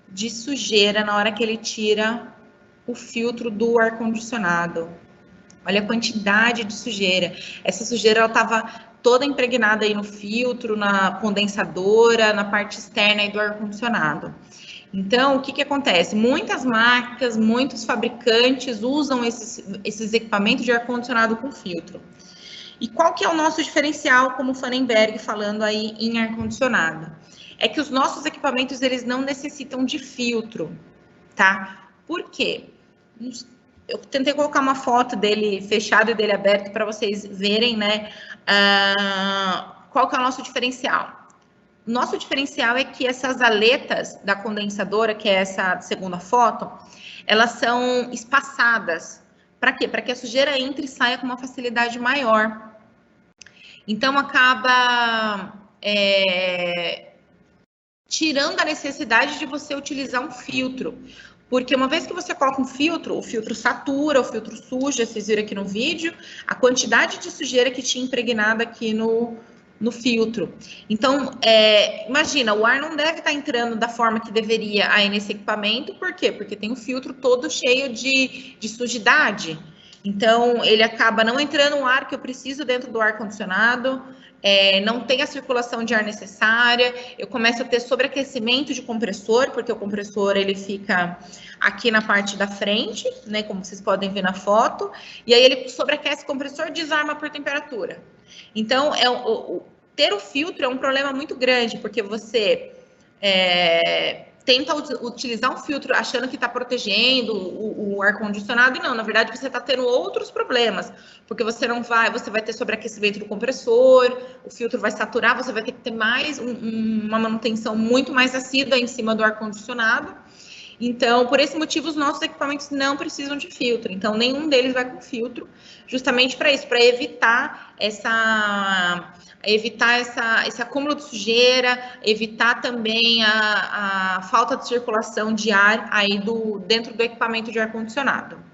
de sujeira na hora que ele tira o filtro do ar-condicionado. Olha a quantidade de sujeira. Essa sujeira, ela estava toda impregnada aí no filtro, na condensadora, na parte externa aí do ar-condicionado. Então, o que acontece? Muitas marcas, muitos fabricantes usam esses equipamentos de ar-condicionado com filtro. E qual que é o nosso diferencial como Pfannenberg falando aí em ar-condicionado? é que os nossos equipamentos, eles não necessitam de filtro, tá? Por quê? Eu tentei colocar uma foto dele fechado e dele aberto para vocês verem, né, qual que é o nosso diferencial. Nosso diferencial é que essas aletas da condensadora, que é essa segunda foto, elas são espaçadas. Para quê? Para que a sujeira entre e saia com uma facilidade maior. Então, acaba tirando a necessidade de você utilizar um filtro. Porque uma vez que você coloca um filtro, o filtro satura, o filtro suja, vocês viram aqui no vídeo, a quantidade de sujeira que tinha impregnada aqui no filtro. Então, imagina, o ar não deve estar entrando da forma que deveria aí nesse equipamento. Por quê? Porque tem o filtro todo cheio de sujidade. Então, ele acaba não entrando o ar que eu preciso dentro do ar-condicionado, não tem a circulação de ar necessária, eu começo a ter sobreaquecimento de compressor, porque o compressor ele fica aqui na parte da frente, né, como vocês podem ver na foto, e aí ele sobreaquece o compressor e desarma por temperatura. Então, ter o filtro é um problema muito grande, porque você tenta utilizar um filtro achando que está protegendo o ar-condicionado, e não, na verdade você está tendo outros problemas, porque você vai ter sobreaquecimento do compressor, o filtro vai saturar, você vai ter que ter mais uma manutenção muito mais assídua em cima do ar-condicionado. Então, por esse motivo, os nossos equipamentos não precisam de filtro. Então, nenhum deles vai com filtro, justamente para isso, para evitar esse acúmulo de sujeira, evitar também a falta de circulação de ar aí dentro do equipamento de ar-condicionado.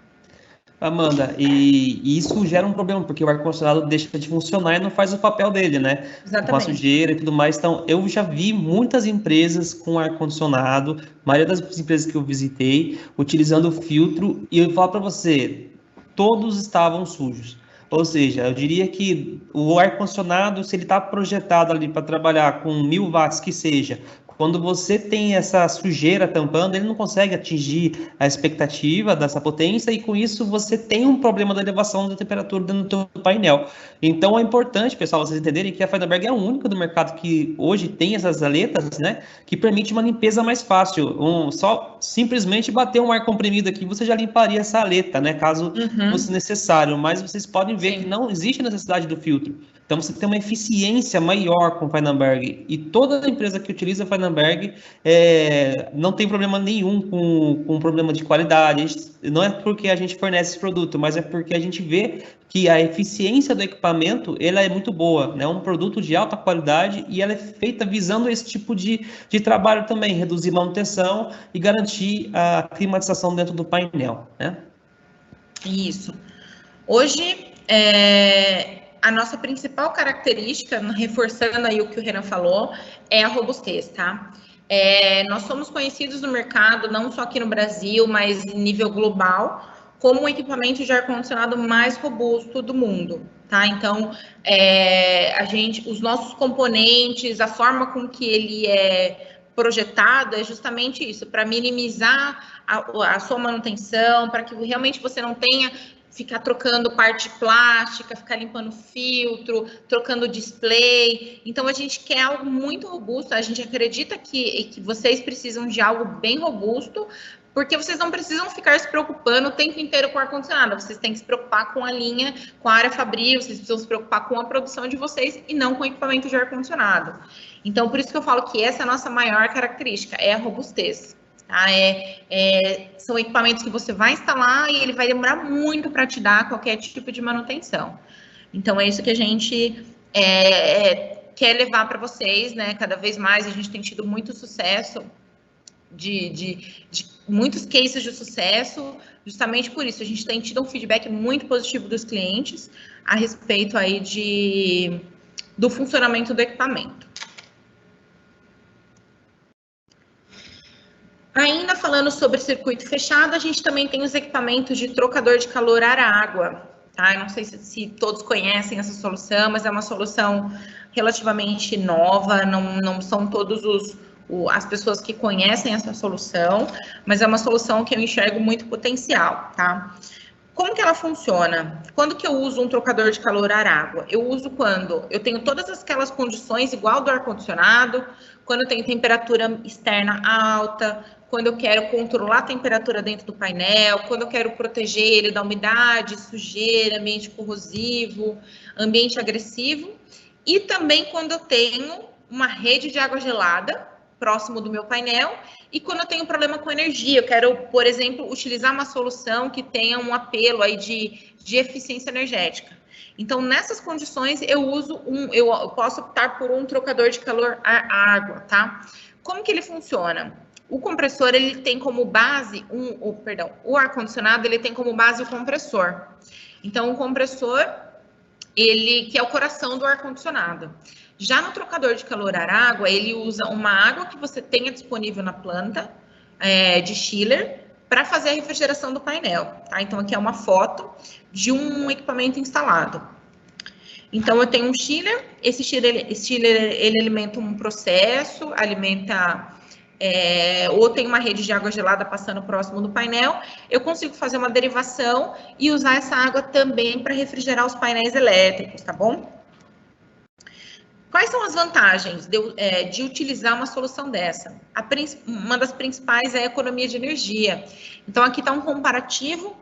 Amanda, e isso gera um problema, porque o ar-condicionado deixa de funcionar e não faz o papel dele, né? Exatamente. Com a sujeira e tudo mais. Então, eu já vi muitas empresas com ar-condicionado, a maioria das empresas que eu visitei, utilizando o filtro, e eu vou falar para você, todos estavam sujos. Ou seja, eu diria que o ar-condicionado, se ele está projetado ali para trabalhar com 1000 watts que seja, quando você tem essa sujeira tampando, ele não consegue atingir a expectativa dessa potência e com isso você tem um problema da elevação da temperatura dentro do seu painel. Então é importante, pessoal, vocês entenderem que a Feidenberg é a única do mercado que hoje tem essas aletas, né, que permite uma limpeza mais fácil. Só simplesmente bater um ar comprimido aqui, você já limparia essa aleta, né, caso fosse necessário. Mas vocês podem ver que não existe necessidade do filtro. Então, você tem uma eficiência maior com o Feidenberg. E toda empresa que utiliza a Feidenberg não tem problema nenhum com problema de qualidade. Não é porque a gente fornece esse produto, mas é porque a gente vê que a eficiência do equipamento ela é muito boa. É um produto de alta qualidade e ela é feita visando esse tipo de trabalho também. Reduzir manutenção e garantir a climatização dentro do painel, né? Isso. Hoje, a nossa principal característica, reforçando aí o que o Renan falou, é a robustez, tá? Nós somos conhecidos no mercado, não só aqui no Brasil, mas em nível global, como o equipamento de ar-condicionado mais robusto do mundo, tá? Então, os nossos componentes, a forma com que ele é projetado é justamente isso, para minimizar a sua manutenção, para que realmente você não tenha ficar trocando parte plástica, ficar limpando filtro, trocando display. Então, a gente quer algo muito robusto, a gente acredita que vocês precisam de algo bem robusto, porque vocês não precisam ficar se preocupando o tempo inteiro com o ar-condicionado, vocês têm que se preocupar com a linha, com a área fabril, vocês precisam se preocupar com a produção de vocês e não com o equipamento de ar-condicionado. Então, por isso que eu falo que essa é a nossa maior característica, é a robustez. Tá? São equipamentos que você vai instalar e ele vai demorar muito para te dar qualquer tipo de manutenção. Então, é isso que a gente quer levar para vocês, né? Cada vez mais a gente tem tido muito sucesso, de muitos cases de sucesso, justamente por isso. A gente tem tido um feedback muito positivo dos clientes a respeito aí do funcionamento do equipamento. Ainda falando sobre circuito fechado, a gente também tem os equipamentos de trocador de calor ar-água, tá? Eu não sei se todos conhecem essa solução, mas é uma solução relativamente nova, não são todos as pessoas que conhecem essa solução, mas é uma solução que eu enxergo muito potencial, tá? Como que ela funciona? Quando que eu uso um trocador de calor ar-água? Eu uso quando eu tenho todas aquelas condições igual do ar-condicionado, quando eu tenho temperatura externa alta, quando eu quero controlar a temperatura dentro do painel, quando eu quero proteger ele da umidade, sujeira, ambiente corrosivo, ambiente agressivo, e também quando eu tenho uma rede de água gelada próximo do meu painel, e quando eu tenho problema com energia, eu quero, por exemplo, utilizar uma solução que tenha um apelo aí de eficiência energética. Então, nessas condições, eu posso optar por um trocador de calor à água, tá? Como que ele funciona? O compressor, ele tem como base, o ar-condicionado, ele tem como base o compressor. Então, o compressor, ele que é o coração do ar-condicionado. Já no trocador de calor ar-água, ele usa uma água que você tenha disponível na planta de chiller para fazer a refrigeração do painel, tá? Então, aqui é uma foto de um equipamento instalado. Então, eu tenho um chiller, esse chiller ele alimenta um processo, ou tem uma rede de água gelada passando próximo do painel, eu consigo fazer uma derivação e usar essa água também para refrigerar os painéis elétricos, tá bom? Quais são as vantagens de utilizar uma solução dessa? Uma das principais é a economia de energia. Então, aqui está um comparativo,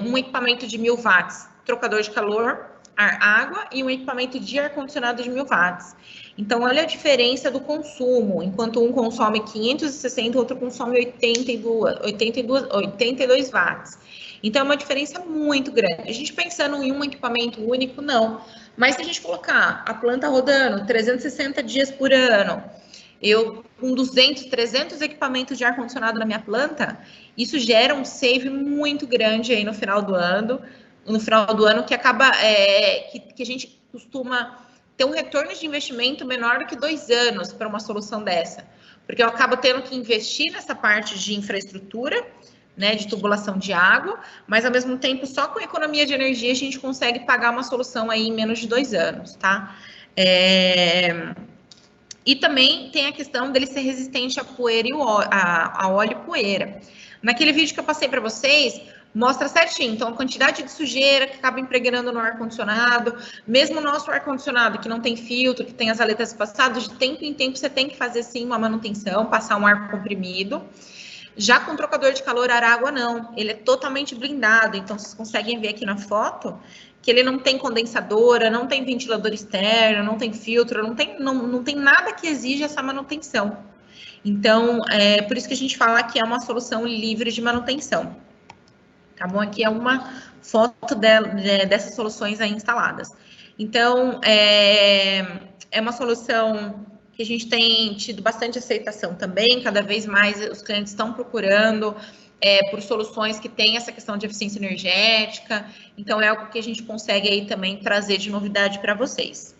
um equipamento de 1000 watts, trocador de calor, água, e um equipamento de ar-condicionado de 1000 watts. Então, olha a diferença do consumo. Enquanto um consome 560, o outro consome 82 watts. Então, é uma diferença muito grande. A gente pensando em um equipamento único, não. Mas se a gente colocar a planta rodando 360 dias por ano, eu com 200, 300 equipamentos de ar-condicionado na minha planta, isso gera um save muito grande aí no final do ano, que acaba, que a gente costuma ter um retorno de investimento menor do que 2 anos para uma solução dessa. Porque eu acabo tendo que investir nessa parte de infraestrutura, né, de tubulação de água, mas ao mesmo tempo, só com economia de energia, a gente consegue pagar uma solução aí em menos de 2 anos, tá? E também tem a questão dele ser resistente a poeira a óleo e poeira. Naquele vídeo que eu passei para vocês, mostra certinho, então, a quantidade de sujeira que acaba impregnando no ar-condicionado, mesmo o nosso ar-condicionado que não tem filtro, que tem as aletas passadas, de tempo em tempo você tem que fazer sim uma manutenção, passar um ar comprimido. Já com o trocador de calor ar-água, não. Ele é totalmente blindado. Então, vocês conseguem ver aqui na foto que ele não tem condensadora, não tem ventilador externo, não tem filtro, não tem nada que exija essa manutenção. Então, é por isso que a gente fala que é uma solução livre de manutenção. Tá bom? Aqui é uma foto dessas soluções aí instaladas. Então, é uma solução que a gente tem tido bastante aceitação também, cada vez mais os clientes estão procurando por soluções que têm essa questão de eficiência energética, então é algo que a gente consegue aí também trazer de novidade para vocês.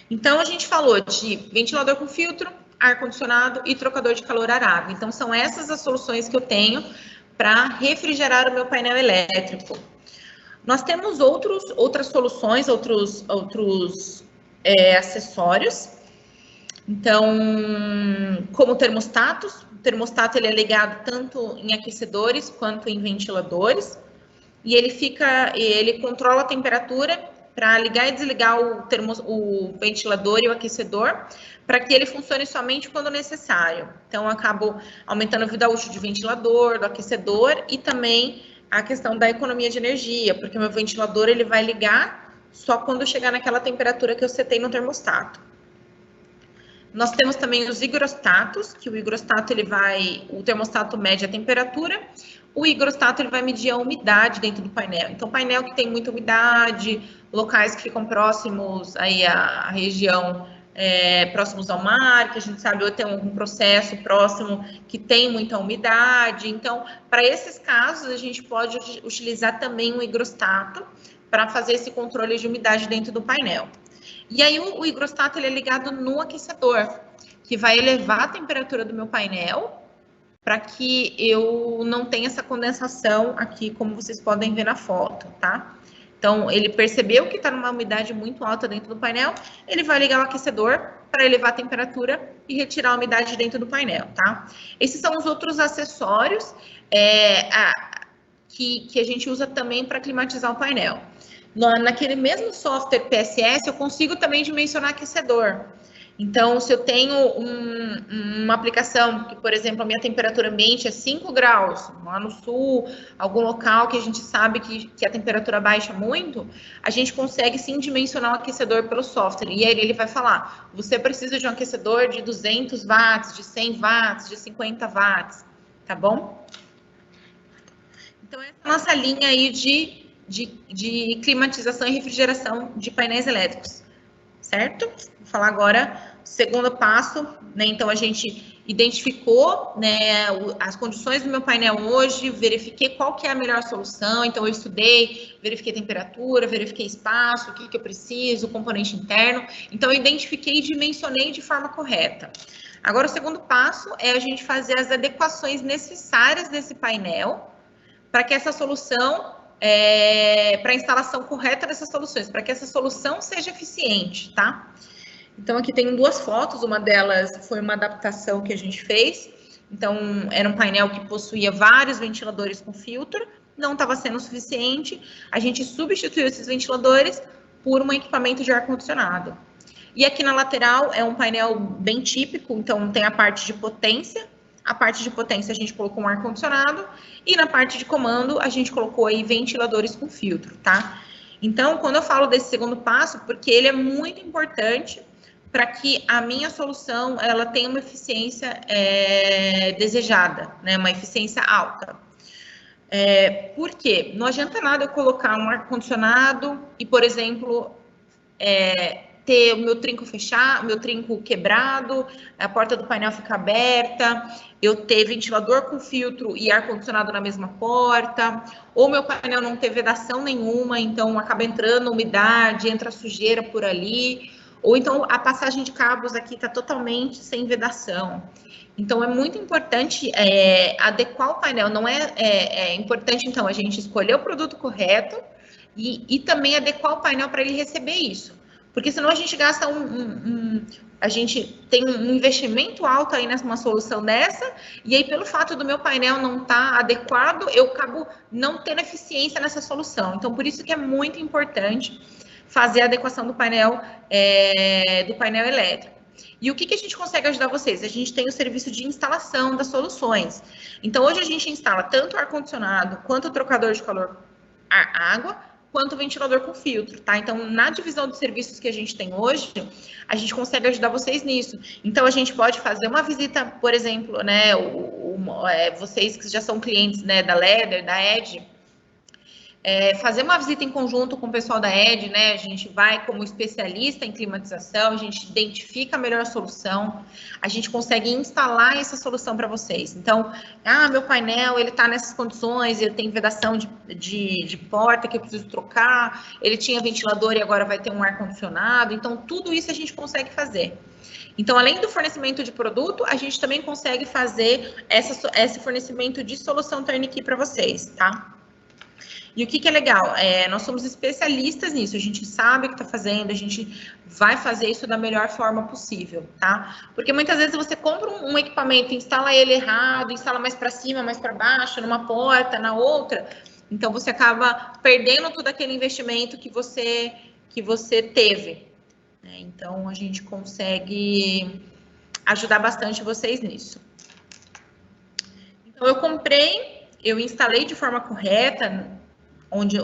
Então, a gente falou de ventilador com filtro, ar-condicionado e trocador de calor ar-água. Então, são essas as soluções que eu tenho para refrigerar o meu painel elétrico. Nós temos outras soluções, outros acessórios. Então, como termostatos, o termostato ele é ligado tanto em aquecedores quanto em ventiladores, e ele controla a temperatura para ligar e desligar o ventilador e o aquecedor, para que ele funcione somente quando necessário. Então, eu acabo aumentando a vida útil do ventilador, do aquecedor, e também a questão da economia de energia, porque o meu ventilador ele vai ligar só quando chegar naquela temperatura que eu setei no termostato. Nós temos também os higrostatos, que o higrostato o termostato mede a temperatura, o higrostato ele vai medir a umidade dentro do painel. Então, painel que tem muita umidade, locais que ficam próximos aí à região, próximos ao mar, que a gente sabe ou tem algum processo próximo que tem muita umidade. Então, para esses casos, a gente pode utilizar também um higrostato para fazer esse controle de umidade dentro do painel. E aí, o higrostato ele é ligado no aquecedor, que vai elevar a temperatura do meu painel para que eu não tenha essa condensação aqui, como vocês podem ver na foto, tá? Então, ele percebeu que está numa umidade muito alta dentro do painel, ele vai ligar o aquecedor para elevar a temperatura e retirar a umidade dentro do painel, tá? Esses são os outros acessórios que a gente usa também para climatizar o painel. Naquele mesmo software PSS, eu consigo também dimensionar aquecedor. Então, se eu tenho uma aplicação que, por exemplo, a minha temperatura ambiente é 5 graus, lá no sul, algum local que a gente sabe que a temperatura baixa muito, a gente consegue sim dimensionar o aquecedor pelo software. E aí ele vai falar, você precisa de um aquecedor de 200 watts, de 100 watts, de 50 watts, tá bom? Então, essa é a nossa linha aí de climatização e refrigeração de painéis elétricos, certo? Vou falar agora o segundo passo, né? Então, a gente identificou, né, as condições do meu painel hoje, verifiquei qual que é a melhor solução, então eu estudei, verifiquei temperatura, verifiquei espaço, o que eu preciso, componente interno, então eu identifiquei e dimensionei de forma correta. Agora, o segundo passo é a gente fazer as adequações necessárias desse painel para que essa solução, para a instalação correta dessas soluções, para que essa solução seja eficiente, tá? Então, aqui tem duas fotos, uma delas foi uma adaptação que a gente fez. Então, era um painel que possuía vários ventiladores com filtro, não estava sendo suficiente, a gente substituiu esses ventiladores por um equipamento de ar-condicionado. E aqui na lateral é um painel bem típico, então tem a parte de potência a gente colocou um ar-condicionado, e na parte de comando a gente colocou aí ventiladores com filtro, tá? Então, quando eu falo desse segundo passo, porque ele é muito importante para que a minha solução ela tenha uma eficiência desejada, né? Uma eficiência alta. Por quê? Não adianta nada eu colocar um ar-condicionado e, por exemplo, ter o meu trinco fechado, o meu trinco quebrado, a porta do painel ficar aberta, eu ter ventilador com filtro e ar-condicionado na mesma porta, ou meu painel não ter vedação nenhuma, então acaba entrando umidade, entra sujeira por ali, ou então a passagem de cabos aqui está totalmente sem vedação. Então, é muito importante adequar o painel. Não é importante, então, a gente escolher o produto correto e também adequar o painel para ele receber isso. Porque senão a gente gasta a gente tem um investimento alto aí numa solução dessa, e aí pelo fato do meu painel não estar adequado, eu acabo não tendo eficiência nessa solução. Então, por isso que é muito importante fazer a adequação do painel elétrico. E o que a gente consegue ajudar vocês? A gente tem o serviço de instalação das soluções. Então, hoje a gente instala tanto o ar-condicionado, quanto o trocador de calor água, quanto o ventilador com filtro, tá? Então, na divisão de serviços que a gente tem hoje, a gente consegue ajudar vocês nisso. Então, a gente pode fazer uma visita, por exemplo, né, vocês que já são clientes, né, da Leder, da Edge, fazer uma visita em conjunto com o pessoal da Edge, né? A gente vai como especialista em climatização, a gente identifica a melhor solução, a gente consegue instalar essa solução para vocês. Então, meu painel, ele está nessas condições, ele tem vedação de porta que eu preciso trocar, ele tinha ventilador e agora vai ter um ar-condicionado, então tudo isso a gente consegue fazer. Então, além do fornecimento de produto, a gente também consegue fazer esse fornecimento de solução turnkey para vocês, tá? E o que é legal? Nós somos especialistas nisso, a gente sabe o que está fazendo, a gente vai fazer isso da melhor forma possível, tá? Porque muitas vezes você compra um equipamento, instala ele errado, instala mais para cima, mais para baixo, numa porta, na outra, então você acaba perdendo todo aquele investimento que você teve, né? Então, a gente consegue ajudar bastante vocês nisso. Então, eu instalei de forma correta, onde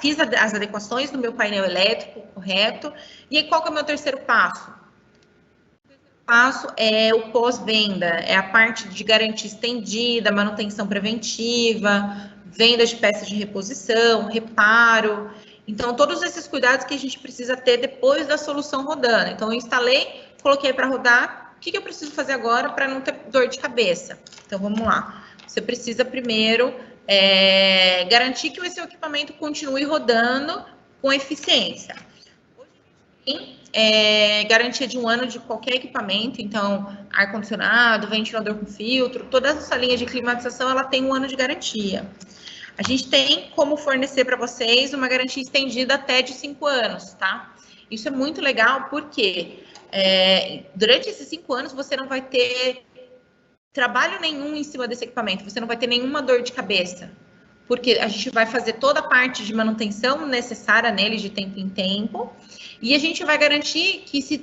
fiz as adequações do meu painel elétrico correto. E aí, qual que é o meu terceiro passo? O terceiro passo é o pós-venda, é a parte de garantia estendida, manutenção preventiva, venda de peças de reposição, reparo. Então, todos esses cuidados que a gente precisa ter depois da solução rodando. Então, eu instalei, coloquei para rodar. O que eu preciso fazer agora para não ter dor de cabeça? Então, vamos lá. Você precisa primeiro garantir que o seu equipamento continue rodando com eficiência. Hoje a gente tem garantia de 1 ano de qualquer equipamento, então ar-condicionado, ventilador com filtro, toda essa linha de climatização ela tem 1 ano de garantia. A gente tem como fornecer para vocês uma garantia estendida até de 5 anos, tá? Isso é muito legal porque durante esses 5 anos você não vai ter trabalho nenhum em cima desse equipamento, você não vai ter nenhuma dor de cabeça, porque a gente vai fazer toda a parte de manutenção necessária nele de tempo em tempo, e a gente vai garantir que se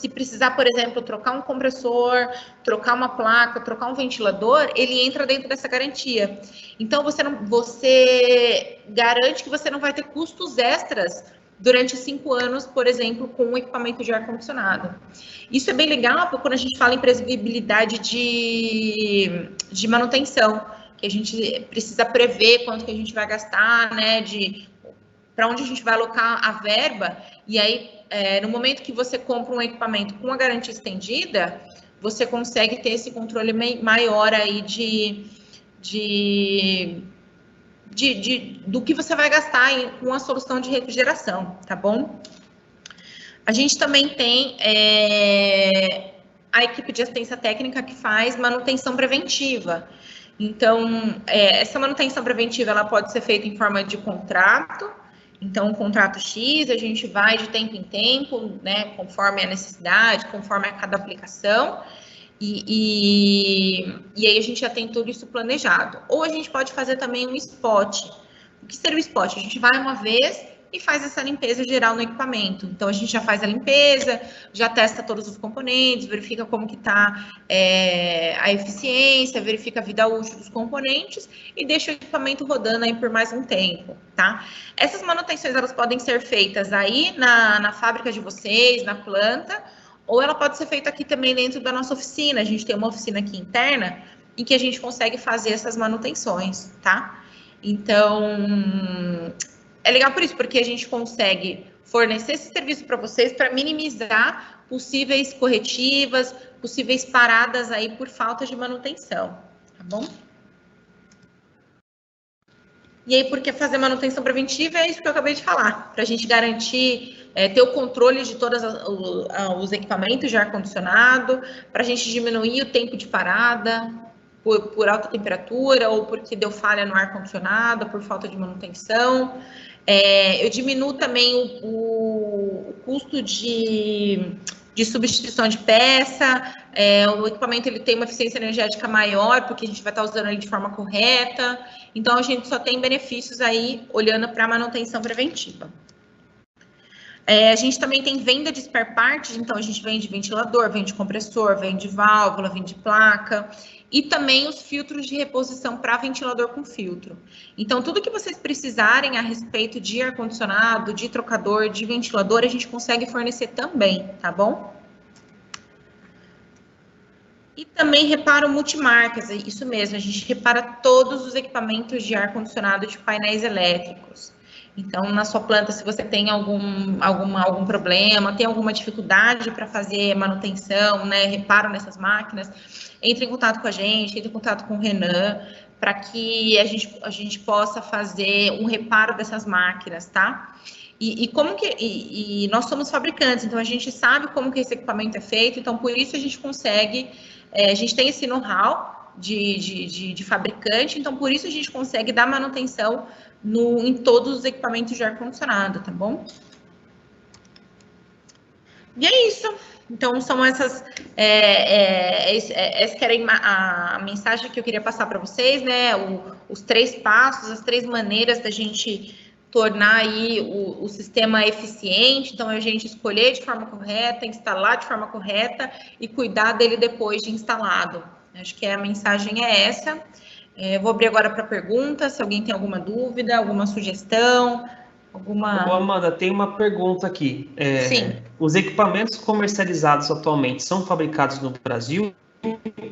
precisar, por exemplo, trocar um compressor, trocar uma placa, trocar um ventilador, ele entra dentro dessa garantia. Então, você garante que você não vai ter custos extras durante 5 anos, por exemplo, com um equipamento de ar-condicionado. Isso é bem legal, porque quando a gente fala em previsibilidade de manutenção, que a gente precisa prever quanto que a gente vai gastar, né, para onde a gente vai alocar a verba, e aí, no momento que você compra um equipamento com a garantia estendida, você consegue ter esse controle maior aí do que você vai gastar com a solução de refrigeração, tá bom? A gente também tem a equipe de assistência técnica que faz manutenção preventiva. Então, essa manutenção preventiva ela pode ser feita em forma de contrato. Então, um contrato X, a gente vai de tempo em tempo, né, conforme a necessidade, conforme a cada aplicação. E aí a gente já tem tudo isso planejado. Ou a gente pode fazer também um spot. O que seria o spot? A gente vai uma vez e faz essa limpeza geral no equipamento. Então, a gente já faz a limpeza, já testa todos os componentes, verifica como que está a eficiência, verifica a vida útil dos componentes e deixa o equipamento rodando aí por mais um tempo, tá? Essas manutenções, elas podem ser feitas aí na fábrica de vocês, na planta, ou ela pode ser feita aqui também dentro da nossa oficina. A gente tem uma oficina aqui interna em que a gente consegue fazer essas manutenções, tá? Então, é legal por isso, porque a gente consegue fornecer esse serviço para vocês para minimizar possíveis corretivas, possíveis paradas aí por falta de manutenção, tá bom? E aí, por que fazer manutenção preventiva? É isso que eu acabei de falar, para a gente garantir, ter o controle de todos os equipamentos de ar-condicionado, para a gente diminuir o tempo de parada por alta temperatura ou porque deu falha no ar-condicionado, por falta de manutenção. Eu diminuo também o custo de substituição de peça, o equipamento ele tem uma eficiência energética maior, porque a gente vai estar usando ele de forma correta, então a gente só tem benefícios aí olhando para a manutenção preventiva. A gente também tem venda de spare parts, então a gente vende ventilador, vende compressor, vende válvula, vende placa, e também os filtros de reposição para ventilador com filtro. Então, tudo que vocês precisarem a respeito de ar-condicionado, de trocador, de ventilador, a gente consegue fornecer também, tá bom? E também reparo multimarcas, isso mesmo, a gente repara todos os equipamentos de ar-condicionado de painéis elétricos. Então, na sua planta, se você tem algum problema, tem alguma dificuldade para fazer manutenção, né, reparo nessas máquinas, entre em contato com a gente, entre em contato com o Renan, para que a gente possa fazer um reparo dessas máquinas, tá? E nós somos fabricantes, então a gente sabe como que esse equipamento é feito, então por isso a gente consegue, a gente tem esse know-how de fabricante, então por isso a gente consegue dar manutenção em todos os equipamentos de ar-condicionado, tá bom? E é isso. Então, são essa que era a mensagem que eu queria passar para vocês, né? Os 3 passos, as 3 maneiras da gente tornar aí o sistema eficiente. Então, a gente escolher de forma correta, instalar de forma correta e cuidar dele depois de instalado. Acho que a mensagem é essa. Vou abrir agora para perguntas, se alguém tem alguma dúvida, alguma sugestão, alguma... Boa, Amanda, tem uma pergunta aqui. Sim. Os equipamentos comercializados atualmente são fabricados no Brasil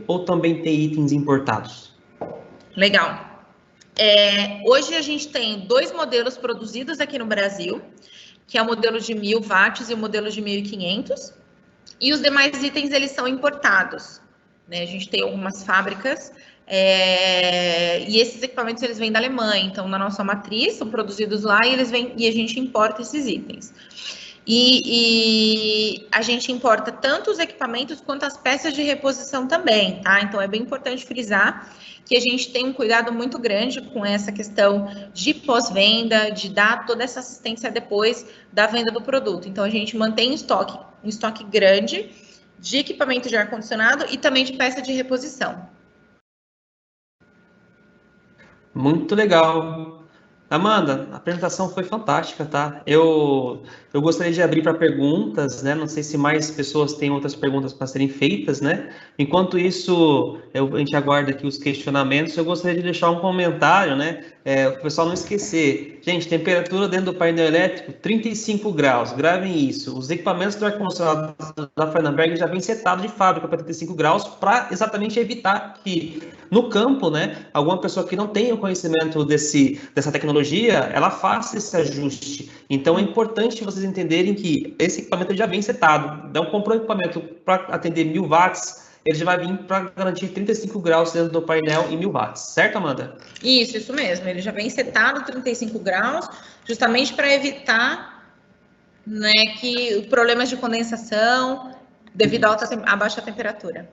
ou também tem itens importados? Legal. Hoje a gente tem 2 modelos produzidos aqui no Brasil, que é o modelo de 1000 watts e o modelo de 1500, e os demais itens eles são importados, né? A gente tem algumas fábricas, e esses equipamentos eles vêm da Alemanha, então na nossa matriz são produzidos lá e a gente importa esses itens. E a gente importa tanto os equipamentos quanto as peças de reposição também, tá? Então, é bem importante frisar que a gente tem um cuidado muito grande com essa questão de pós-venda, de dar toda essa assistência depois da venda do produto. Então, a gente mantém um estoque grande de equipamento de ar-condicionado e também de peça de reposição. Muito legal. Amanda, a apresentação foi fantástica, tá? Eu gostaria de abrir para perguntas, né? Não sei se mais pessoas têm outras perguntas para serem feitas, né? Enquanto isso, a gente aguarda aqui os questionamentos. Eu gostaria de deixar um comentário, né? O pessoal não esquecer. Gente, temperatura dentro do painel elétrico, 35 graus. Gravem isso. Os equipamentos do ar-condicionado da Fernanberg já vêm setados de fábrica para 35 graus para exatamente evitar que no campo, né, alguma pessoa que não tenha o conhecimento dessa tecnologia, ela faça esse ajuste. Então, é importante vocês entenderem que esse equipamento já vem setado. Então, comprou um equipamento para atender 1000 watts, ele já vai vir para garantir 35 graus dentro do painel e 1000 watts. Certo, Amanda? Isso mesmo. Ele já vem setado 35 graus, justamente para evitar, né, que problemas de condensação devido à baixa temperatura.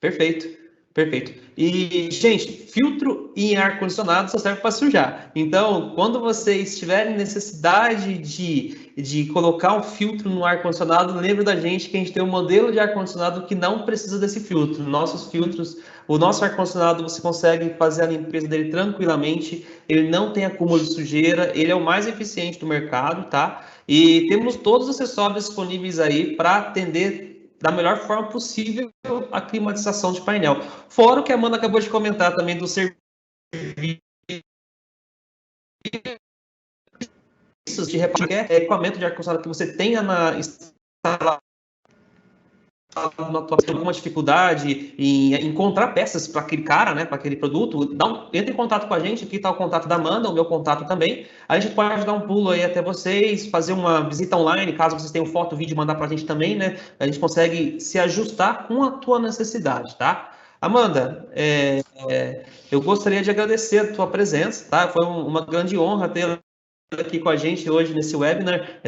Perfeito. Perfeito. E, gente, filtro em ar-condicionado só serve para sujar. Então, quando vocês tiverem necessidade de colocar um filtro no ar-condicionado, lembre da gente que a gente tem um modelo de ar-condicionado que não precisa desse filtro. Nossos filtros, o nosso ar-condicionado, você consegue fazer a limpeza dele tranquilamente, ele não tem acúmulo de sujeira, ele é o mais eficiente do mercado, tá? E temos todos os acessórios disponíveis aí para atender da melhor forma possível a climatização de painel. Fora o que a Amanda acabou de comentar também do serviço de qualquer equipamento de ar-condicionado que você tenha na instalação, alguma dificuldade em encontrar peças para aquele cara, né, para aquele produto, entre em contato com a gente. Aqui está o contato da Amanda, o meu contato também. A gente pode dar um pulo aí até vocês, fazer uma visita online, caso vocês tenham foto, vídeo, mandar para a gente também, né? A gente consegue se ajustar com a tua necessidade, tá? Amanda, eu gostaria de agradecer a tua presença, tá? Foi uma grande honra ter aqui com a gente hoje nesse webinar,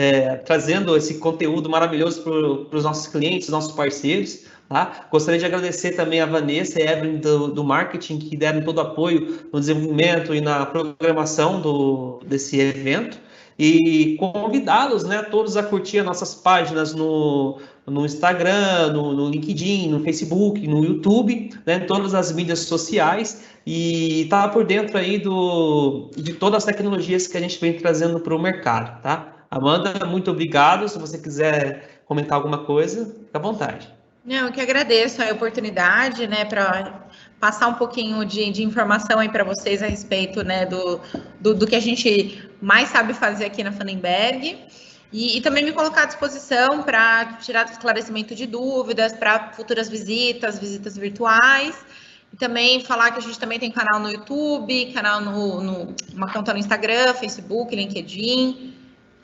trazendo esse conteúdo maravilhoso para os nossos clientes, nossos parceiros. Tá? Gostaria de agradecer também a Vanessa e a Evelyn do marketing, que deram todo o apoio no desenvolvimento e na programação desse evento. E convidá-los, né, todos a curtir as nossas páginas no Instagram, no LinkedIn, no Facebook, no YouTube, né, todas as mídias sociais, e estar por dentro aí de todas as tecnologias que a gente vem trazendo para o mercado, tá? Amanda, muito obrigado. Se você quiser comentar alguma coisa, fica à vontade. Não, eu que agradeço a oportunidade, né, para passar um pouquinho de informação aí para vocês a respeito, né, do que a gente mais sabe fazer aqui na Fannenberg, e também me colocar à disposição para tirar esclarecimento de dúvidas, para futuras visitas virtuais, e também falar que a gente também tem canal no YouTube, canal uma conta no Instagram, Facebook, LinkedIn.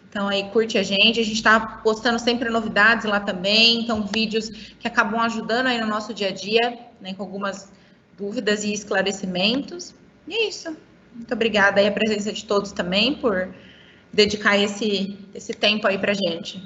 Então, aí, curte a gente está postando sempre novidades lá também, então, vídeos que acabam ajudando aí no nosso dia a dia, né, com algumas dúvidas e esclarecimentos. E é isso. Muito obrigada aí a presença de todos também por dedicar esse tempo aí pra gente.